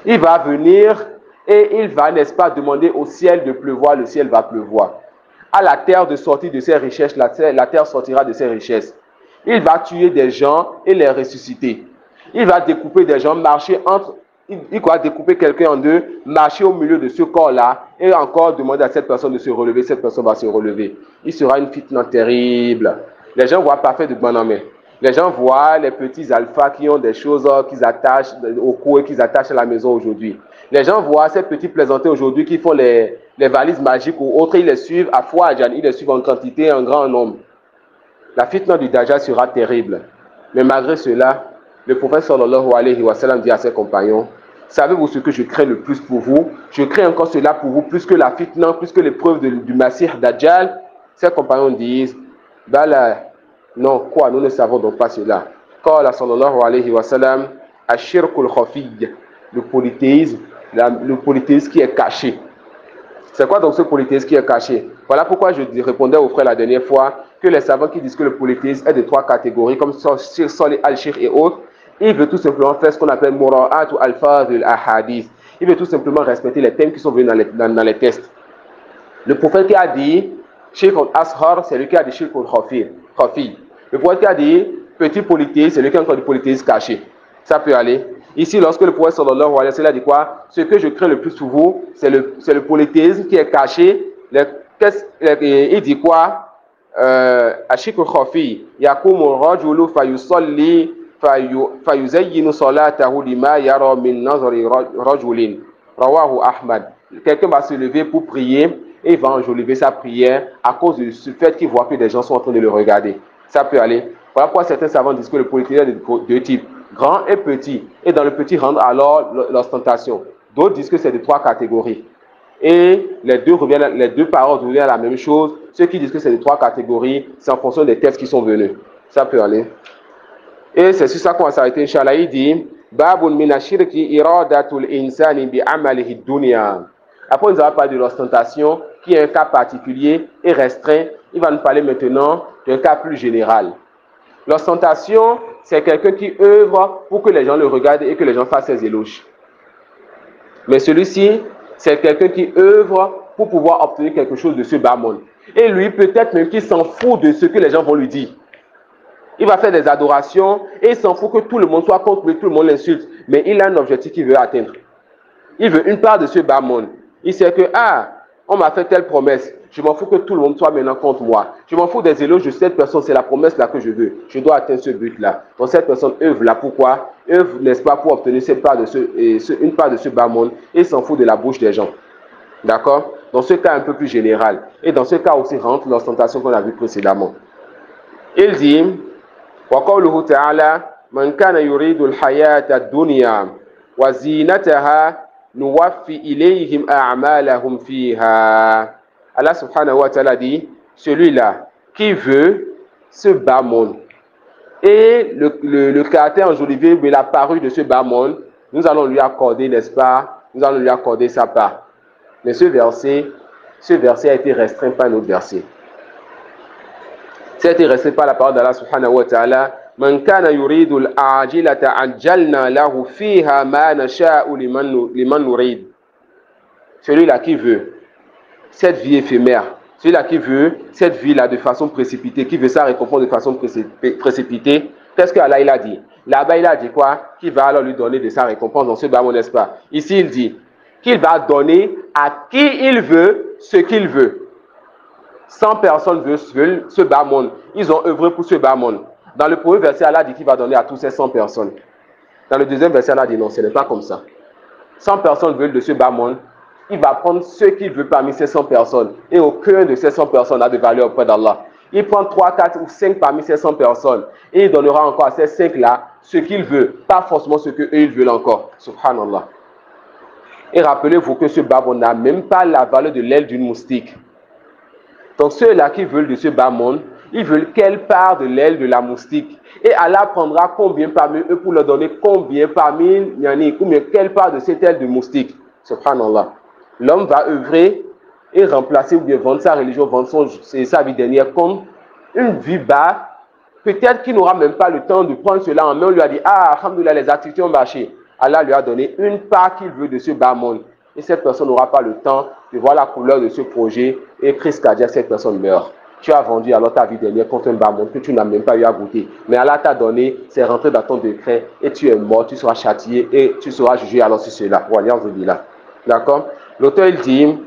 Il va venir et il va, n'est-ce pas, demander au ciel de pleuvoir, le ciel va pleuvoir. À la terre de sortir de ses richesses, la terre sortira de ses richesses. Il va tuer des gens et les ressusciter. Il va découper des gens, marcher entre... Il va découper quelqu'un en deux, marcher au milieu de ce corps-là et encore demander à cette personne de se relever. Cette personne va se relever. Il sera une fitna terrible. Les gens voient parfait de Banamé. Les gens voient les petits alphas qui ont des choses qu'ils attachent au cou et qu'ils attachent à la maison aujourd'hui. Les gens voient ces petits plaisantés aujourd'hui qui font les valises magiques ou autres. Ils les suivent à Fouadjan. Ils les suivent en quantité, en grand nombre. La fitna du Dajjal sera terrible. Mais malgré cela, le prophète sallallahu alayhi wa sallam dit à ses compagnons, savez-vous ce que je crains le plus pour vous? Je crains encore cela pour vous plus que la fitna, plus que l'épreuve du Masih Dajjal. Ses compagnons disent, Bala, non, quoi, nous ne savons donc pas cela. Qala sallallahu alayhi wa sallam, ashirkul khafiyy, le polythéisme qui est caché. C'est quoi donc ce polythéisme qui est caché? Voilà pourquoi je répondais aux frères la dernière fois que les savants qui disent que le polythéisme est de trois catégories, comme Salih al-Sheikh et autres, il veut tout simplement faire ce qu'on appelle mura'at ou alfaz al-ahadith. Il veut tout simplement respecter les thèmes qui sont venus dans les textes. Le prophète qui a dit Sheikh al-Ashar, c'est lui qui a dit Sheikh al-Khafi. Le prophète qui a dit petit polythéisme, c'est lui qui a encore du polythéisme caché. Ça peut aller. Ici, lorsque le prophète sallallahu alayhi wa sallam dit quoi? Ce que je crains le plus sur vous, c'est le polythéisme qui est caché. Il dit quoi? Ashik al-Khafi, yakumu rajulu fayusalli fayuzayyinu salatahu lima yara min nazari rajulin. Rawahu Ahmad. Quelqu'un va se lever pour prier et il va enjoliver sa prière à cause du fait qu'il voit que des gens sont en train de le regarder. Ça peut aller. Voilà pourquoi certains savants disent que le polythéisme est de deux types, grand et petit. Et dans le petit rentre alors l'ostentation. D'autres disent que c'est de trois catégories. Et les deux paroles reviennent à la même chose. Ceux qui disent que c'est de trois catégories, c'est en fonction des textes qui sont venus. Ça peut aller. Et c'est sur ça qu'on va s'arrêter. Inch'Allah, il dit Babun mina shirki iradatul insani bi amalihi dunya. Après, nous allons parler de l'ostentation, qui est un cas particulier et restreint. Il va nous parler maintenant d'un cas plus général. L'ostentation, c'est quelqu'un qui œuvre pour que les gens le regardent et que les gens fassent ses éloges. Mais celui-ci, c'est quelqu'un qui œuvre pour pouvoir obtenir quelque chose de ce bas monde. Et lui, peut-être même qu'il s'en fout de ce que les gens vont lui dire. Il va faire des adorations et il s'en fout que tout le monde soit contre lui, tout le monde l'insulte. Mais il a un objectif qu'il veut atteindre. Il veut une part de ce bas monde. Il sait que, on m'a fait telle promesse. Je m'en fous que tout le monde soit maintenant contre moi. Je m'en fous des éloges de cette personne. C'est la promesse là que je veux. Je dois atteindre ce but-là. Donc cette personne œuvre là. Pourquoi? Œuvre, n'est-ce pas, pour obtenir cette part de une part de ce bas monde et s'en fout de la bouche des gens. D'accord? Dans ce cas un peu plus général. Et dans ce cas aussi rentre l'ostentation qu'on a vu précédemment. Il dit, وقوله تعالى من كان يريد الحياة الدنيا وزينتها نوفي إليهم أعمالهم فيها. Allah subhanahu wa ta'ala dit, celui-là qui veut ce bas monde et le caractère enjolivé de la parure de ce bas monde, nous allons lui accorder, n'est-ce pas, nous allons lui accorder sa part. Mais ce verset a été restreint par un autre verset. Ça a été restreint par la parole d'Allah subhanahu wa ta'ala. Man kana yuridu al-ajilata ajjalna lahu fiha ma nasha'u liman nurid. Celui-là qui veut cette vie éphémère, celui-là qui veut cette vie-là de façon précipitée, qui veut sa récompense de façon précipitée, qu'est-ce que Allah il a dit? Là-bas il a dit quoi? Qu'il va alors lui donner de sa récompense dans ce bas, n'est-ce pas? Ici il dit qu'il va donner à qui il veut ce qu'il veut. 100 personnes veulent ce bas monde. Ils ont œuvré pour ce bas monde. Dans le premier verset, Allah dit qu'il va donner à tous ces 100 personnes. Dans le deuxième verset, Allah dit non, ce n'est pas comme ça. 100 personnes veulent de ce bas monde. Il va prendre ce qu'il veut parmi ces 100 personnes. Et aucun de ces 100 personnes n'a de valeur auprès d'Allah. Il prend 3, 4 ou 5 parmi ces 100 personnes. Et il donnera encore à ces 5-là ce qu'il veut. Pas forcément ce qu'eux ils veulent encore. Subhanallah. Et rappelez-vous que ce bas monde n'a même pas la valeur de l'aile d'une moustique. Donc ceux-là qui veulent de ce bas monde, ils veulent quelle part de l'aile de la moustique. Et Allah prendra combien parmi eux pour leur donner combien parmi quelle part de cette aile de moustique. Subhanallah. L'homme va œuvrer et remplacer ou bien vendre sa religion, vendre sa vie dernière comme une vie bas. Peut-être qu'il n'aura même pas le temps de prendre cela en main. On lui a dit, alhamdoulilah, les activités ont marché. Allah lui a donné une part qu'il veut de ce bas monde. Et cette personne n'aura pas le temps de voir la couleur de ce projet et crise cardiaque, cette personne meurt. Tu as vendu alors ta vie dernière contre un bas monde que tu n'as même pas eu à goûter. Mais Allah t'a donné, c'est rentré dans ton décret et tu es mort, tu seras châtié et tu seras jugé alors sur cela. D'accord? L'auteur il dit,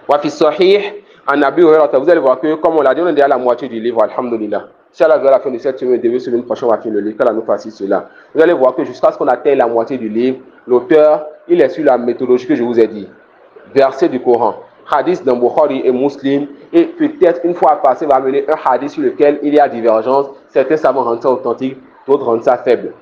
Wafi Sahih, en Abi Hurairah, vous allez voir que, comme on l'a dit, on est déjà à la moitié du livre, alhamdulillah. Si Allah veut à la fin de cette semaine, début semaine prochaine, on va finir le livre, qu'Allah nous fasse cela. Vous allez voir que jusqu'à ce qu'on atteigne la moitié du livre, l'auteur, il est sur la méthodologie que je vous ai dit. Verset du Coran, hadith dans Bukhari et Muslim, et peut-être une fois passé, va amener un hadith sur lequel il y a divergence. Certains savants rendent ça authentique, d'autres rendent ça faible.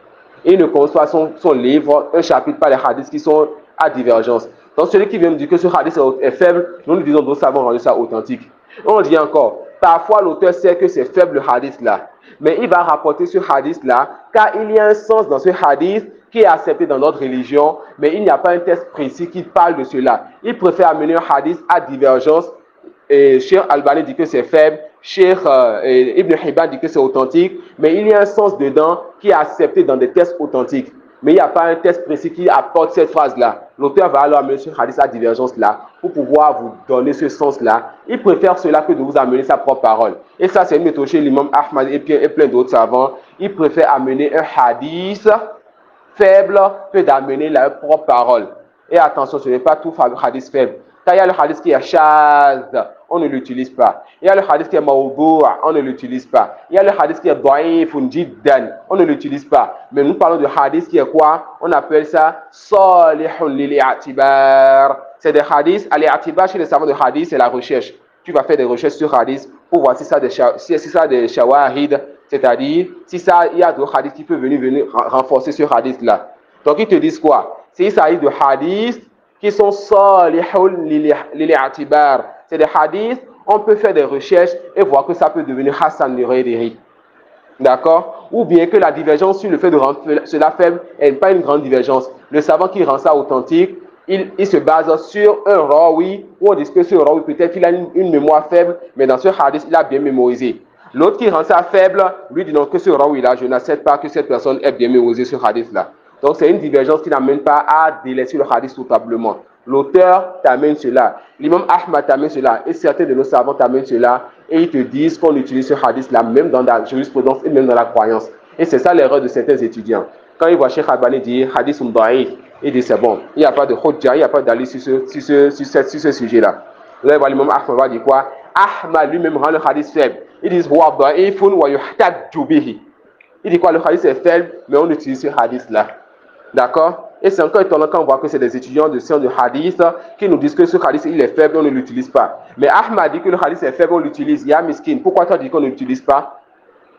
Et il ne commence pas son livre, un chapitre par les hadiths qui sont à divergence. Donc celui qui vient me dire que ce hadith est faible, nous disons d'autres savants rendent ça authentique. On dit encore, parfois l'auteur sait que c'est faible le hadith là, mais il va rapporter ce hadith là, car il y a un sens dans ce hadith qui est accepté dans notre religion, mais il n'y a pas un texte précis qui parle de cela. Il préfère amener un hadith à divergence. Et Cheikh Albani dit que c'est faible, Cheikh Ibn Hibban dit que c'est authentique, mais il y a un sens dedans qui est accepté dans des textes authentiques. Mais il n'y a pas un texte précis qui apporte cette phrase-là. L'auteur va alors amener ce hadith à divergence-là pour pouvoir vous donner ce sens-là. Il préfère cela que de vous amener sa propre parole. Et ça, c'est une méthode chez l'imam Ahmad et plein d'autres savants. Il préfère amener un hadith faible que d'amener leur propre parole. Et attention, ce n'est pas tout hadith faible. Quand il y a le hadith qui est shaz, on ne l'utilise pas. Il y a le hadith qui est mawdou', on ne l'utilise pas. Il y a le hadith qui est da'ifun jiddan, on ne l'utilise pas. Mais nous parlons de hadith qui est quoi? On appelle ça salihun lil-i'tibar. C'est des hadiths, al-i'tibar chez les savants de hadith, c'est la recherche. Tu vas faire des recherches sur hadith pour voir si ça a des shawahid, c'est-à-dire si ça il y a d'autres hadiths qui peuvent venir renforcer ce hadith-là. Donc ils te disent quoi? S'il s'agit de hadiths qui sont salihun lil-i'tibar. C'est des hadiths, on peut faire des recherches et voir que ça peut devenir Hassan al-Ghayri. D'accord? Ou bien que la divergence sur le fait de rendre cela faible n'est pas une grande divergence. Le savant qui rend ça authentique, il se base sur un rawi, où on dit que ce rawi peut-être qu'il a une mémoire faible, mais dans ce hadith, il a bien mémorisé. L'autre qui rend ça faible, lui dit donc que ce rawi-là, je n'accepte pas que cette personne ait bien mémorisé ce hadith-là. Donc c'est une divergence qui n'amène pas à délaisser le hadith totalement. L'auteur t'amène cela, l'imam Ahmad t'amène cela, et certains de nos savants t'amènent cela, et ils te disent qu'on utilise ce hadith-là même dans la jurisprudence et même dans la croyance. Et c'est ça l'erreur de certains étudiants. Quand ils voient Cheikh Albani dire hadith da'if, ils disent c'est bon, il n'y a pas de hujja, il n'y a pas d'ali sur ce sujet-là. Vous allez voir l'imam Ahmad va dire quoi? Ahmad lui-même rend le hadith faible. Ils disent huwa da'ifun wa yuhtajju bihi. Il dit quoi? Le hadith est faible, mais on utilise ce hadith-là. D'accord? Et c'est encore étonnant quand on voit que c'est des étudiants de sciences de hadith qui nous disent que ce hadith il est faible, on ne l'utilise pas. Mais Ahmad dit que le hadith est faible, on l'utilise. Ya miskin, pourquoi toi tu dis qu'on ne l'utilise pas?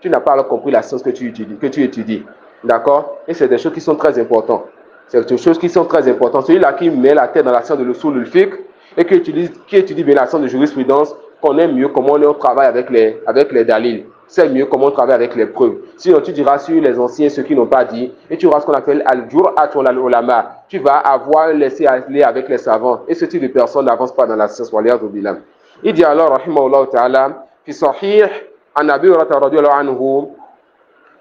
Tu n'as pas alors compris la science que tu étudies. D'accord? Et c'est des choses qui sont très importantes. C'est des choses qui sont très importantes. Celui-là qui met la tête dans la science de l'usul al-fiqh et qui étudie bien la science de jurisprudence, connaît mieux comment on travaille avec les dalils. C'est mieux comment on travaille avec les preuves. Sinon, tu diras sur les anciens, ceux qui n'ont pas dit, et tu auras ce qu'on appelle al-jur'at wal ulama. Tu vas avoir laissé aller avec les savants. Et ce type de personne n'avance pas dans la science. Il dit alors, rahimahullah ta'ala, fi sahih, an Abi Hurayrata radiyallahu anhu,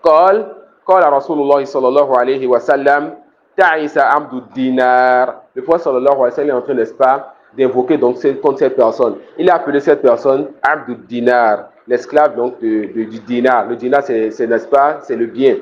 قال Rasulullah sallallahu alayhi wa sallam, ta'isa abdu dinar. Le prophète sallallahu alayhi wa sallam est en train, n'est-ce pas, d'invoquer donc contre cette personne. Il a appelé cette personne abdu dinar, l'esclave donc du dinar. Le dinar, c'est n'est-ce pas, c'est le bien,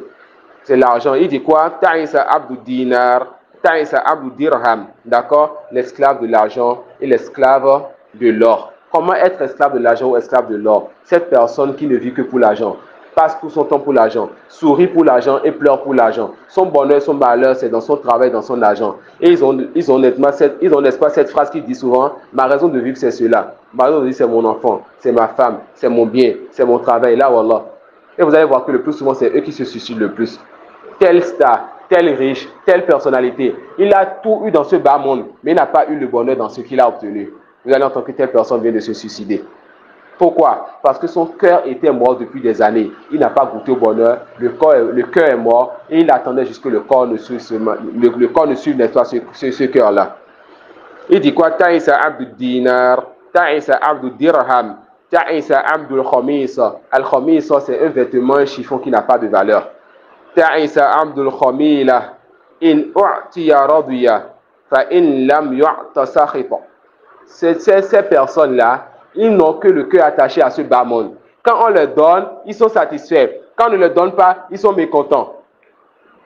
c'est l'argent. Il dit quoi? Ta'isa abdu dinar, ta'isa abdu dirham. D'accord? L'esclave de l'argent et l'esclave de l'or. Comment être esclave de l'argent ou esclave de l'or? Cette personne qui ne vit que pour l'argent, passe tout son temps pour l'argent, sourit pour l'argent et pleure pour l'argent. Son bonheur, son malheur, c'est dans son travail, dans son argent. Et ils ont n'est-ce pas, cette phrase qui dit souvent, ma raison de vivre, c'est cela. Ma raison de vivre, c'est mon enfant, c'est ma femme, c'est mon bien, c'est mon travail. Là, wallah. Et vous allez voir que le plus souvent, c'est eux qui se suicident le plus. Tel star, tel riche, telle personnalité, il a tout eu dans ce bas monde, mais il n'a pas eu le bonheur dans ce qu'il a obtenu. Vous allez entendre que telle personne vient de se suicider. Pourquoi? Parce que son cœur était mort depuis des années. Il n'a pas goûté au bonheur. Le cœur est mort et il attendait jusqu'à ce que le corps ne suive, n'est-ce pas, ce cœur-là. Il dit quoi? Ta'isa abdu dinar, ta'isa abdu dirham, ta'isa abdu al-khamisa. Al-khamisa, c'est un vêtement, un chiffon qui n'a pas de valeur. Ta'isa abdu al-khamila, in u'tiya radiya, fa in lam yu'ta sakhita. Ces personnes-là, ils n'ont que le cœur attaché à ce bas monde. Quand on leur donne, ils sont satisfaits. Quand on ne leur donne pas, ils sont mécontents.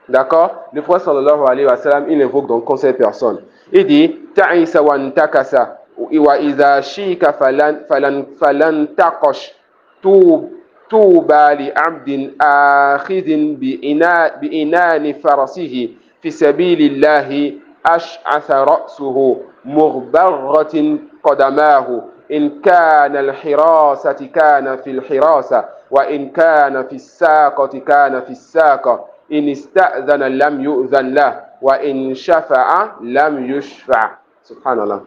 D'accord? Le prophète sallallahu alayhi wa sallam, il invoque donc contre ces personnes. Il dit, ta'isa wa ntakasa, wa iza shika falan taqash, tuba li abdin akhidin bi inani farasihi, fi sabilillahi ash'atha ra'suhu, mughbarratin qadamahu. إن كان الحراسة كان في الحراسة وإن كان في الساقة كان في الساقة إن استأذن لم يؤذن له وإن شفع لم يشفع. Subhanallah.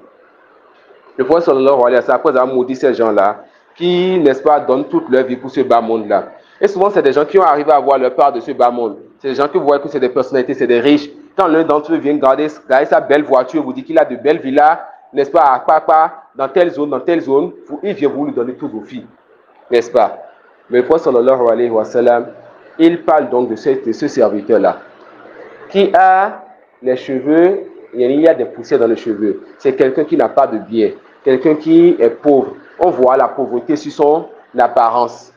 Le prophète sallallahu alayhi wa sallam, après avoir maudit ces gens-là qui, n'est-ce pas, donnent toute leur vie pour ce bas monde-là. Et souvent, c'est des gens qui ont arrivé à avoir leur part de ce bas monde. C'est des gens que vous voyez que c'est des personnalités, c'est des riches. Quand l'un d'entre eux vient garder sa belle voiture, vous dit qu'il a de belles villas, n'est-ce pas, à Papa, dans telle zone, il vient vous lui donner toutes vos filles, n'est-ce pas? Mais le prophète sallallahu alayhi wa sallam, il parle donc de ce serviteur-là, qui a les cheveux, il y a des poussières dans les cheveux. C'est quelqu'un qui n'a pas de bien, quelqu'un qui est pauvre. On voit la pauvreté sur son apparence.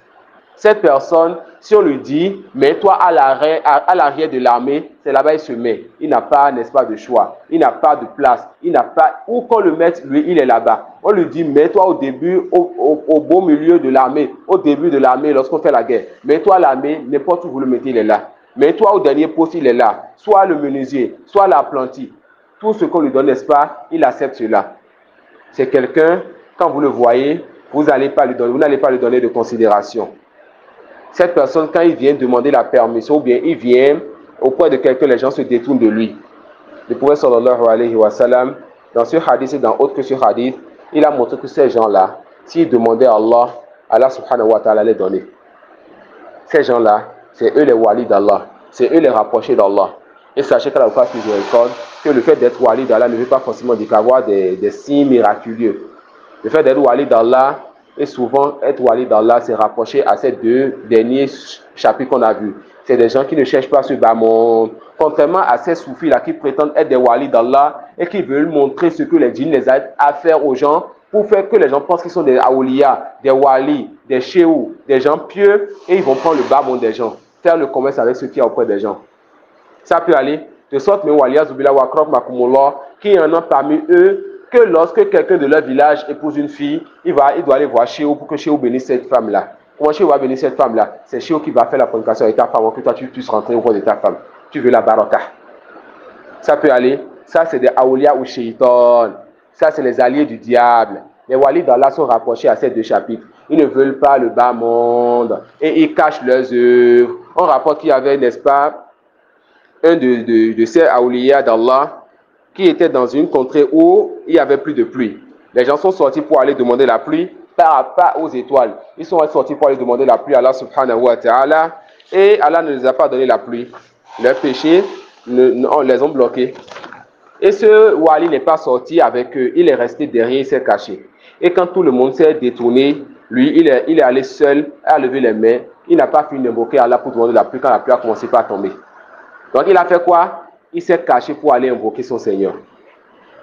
Cette personne, si on lui dit, mets-toi à l'arrière de l'armée, c'est là-bas il se met. Il n'a pas, n'est-ce pas, de choix. Il n'a pas de place. Il n'a pas, où qu'on le mette, lui, il est là-bas. On lui dit, mets-toi au début, au beau milieu de l'armée, au début de l'armée, lorsqu'on fait la guerre. Mets-toi à l'armée, n'importe où vous le mettez, il est là. Mets-toi au dernier poste, il est là. Soit le menuisier, soit l'apprenti. Tout ce qu'on lui donne, n'est-ce pas, il accepte cela. C'est quelqu'un, quand vous le voyez, vous n'allez pas lui donner de considération. Cette personne, quand il vient demander la permission, ou bien il vient auprès de quelqu'un, les gens se détournent de lui. Le prophète sallallahu alayhi wa sallam, dans ce hadith et dans autre que ce hadith, il a montré que ces gens-là, s'ils demandaient à Allah, Allah subhanahu wa ta'ala les donnait. Ces gens-là, c'est eux les walis d'Allah, c'est eux les rapprochés d'Allah. Et sachez qu'à la fois que le fait d'être wali d'Allah ne veut pas forcément dire qu'avoir des signes miraculeux. Le fait d'être wali d'Allah, Et souvent, être wali d'Allah, c'est rapproché à ces deux derniers chapitres qu'on a vus. C'est des gens qui ne cherchent pas ce bas monde. Contrairement à ces soufis-là qui prétendent être des walis d'Allah et qui veulent montrer ce que les djinns les aident à faire aux gens pour faire que les gens pensent qu'ils sont des awliya, des walis, des chéous, des gens pieux et ils vont prendre le bas monde des gens, faire le commerce avec ce qu'il y a auprès des gens. Ça peut aller de sorte, mais waliya zubila wakrok makumullah, qui en a parmi eux que lorsque quelqu'un de leur village épouse une fille, il doit aller voir Chéou pour que Chéou bénisse cette femme-là. Comment Chéou va bénir cette femme-là? C'est Chéou qui va faire la prédication avec ta femme, pour que toi tu puisses rentrer au coin de ta femme. Tu veux la baraka. Ça peut aller. Ça, c'est des awliya ou shaitan. Ça, c'est les alliés du diable. Les walis d'Allah sont rapprochés à ces deux chapitres. Ils ne veulent pas le bas monde et ils cachent leurs œuvres. On rapporte qu'il y avait, n'est-ce pas, un de ces awliya d'Allah qui était dans une contrée où il n'y avait plus de pluie. Les gens sont sortis pour aller demander la pluie, pas aux étoiles. Ils sont sortis pour aller demander la pluie à Allah subhanahu wa ta'ala et Allah ne les a pas donné la pluie. Leurs péchés les ont bloqués. Et ce wali n'est pas sorti avec eux, il est resté derrière, il s'est caché. Et quand tout le monde s'est détourné, lui, il est allé seul, a levé les mains, il n'a pas fini d'invoquer Allah pour demander la pluie quand la pluie a commencé à tomber. Donc il a fait quoi? Il s'est caché pour aller invoquer son Seigneur.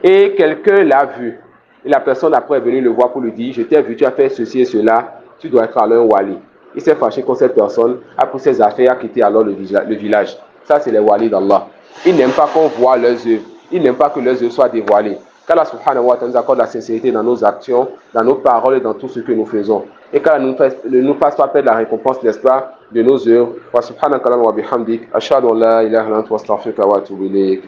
Et quelqu'un l'a vu. Et la personne après est venue le voir pour lui dire, je t'ai vu, tu as fait ceci et cela, tu dois être alors un wali. Il s'est fâché contre cette personne, a pris ses affaires, a quitté alors le village. Ça, c'est les walis d'Allah. Ils n'aiment pas qu'on voit leurs œuvres. Ils n'aiment pas que leurs œuvres soient dévoilées. Qu'Allah subhanahu wa ta'ala nous accorde la sincérité dans nos actions, dans nos paroles et dans tout ce que nous faisons. Et qu'Allah ne nous fasse pas perdre la récompense, n'est-ce pas, de nos œuvres. Wa subhanaka wa bihamdik. Ashhadu an la ilaha illa anta wa astaghfiruka wa atubu ilayk.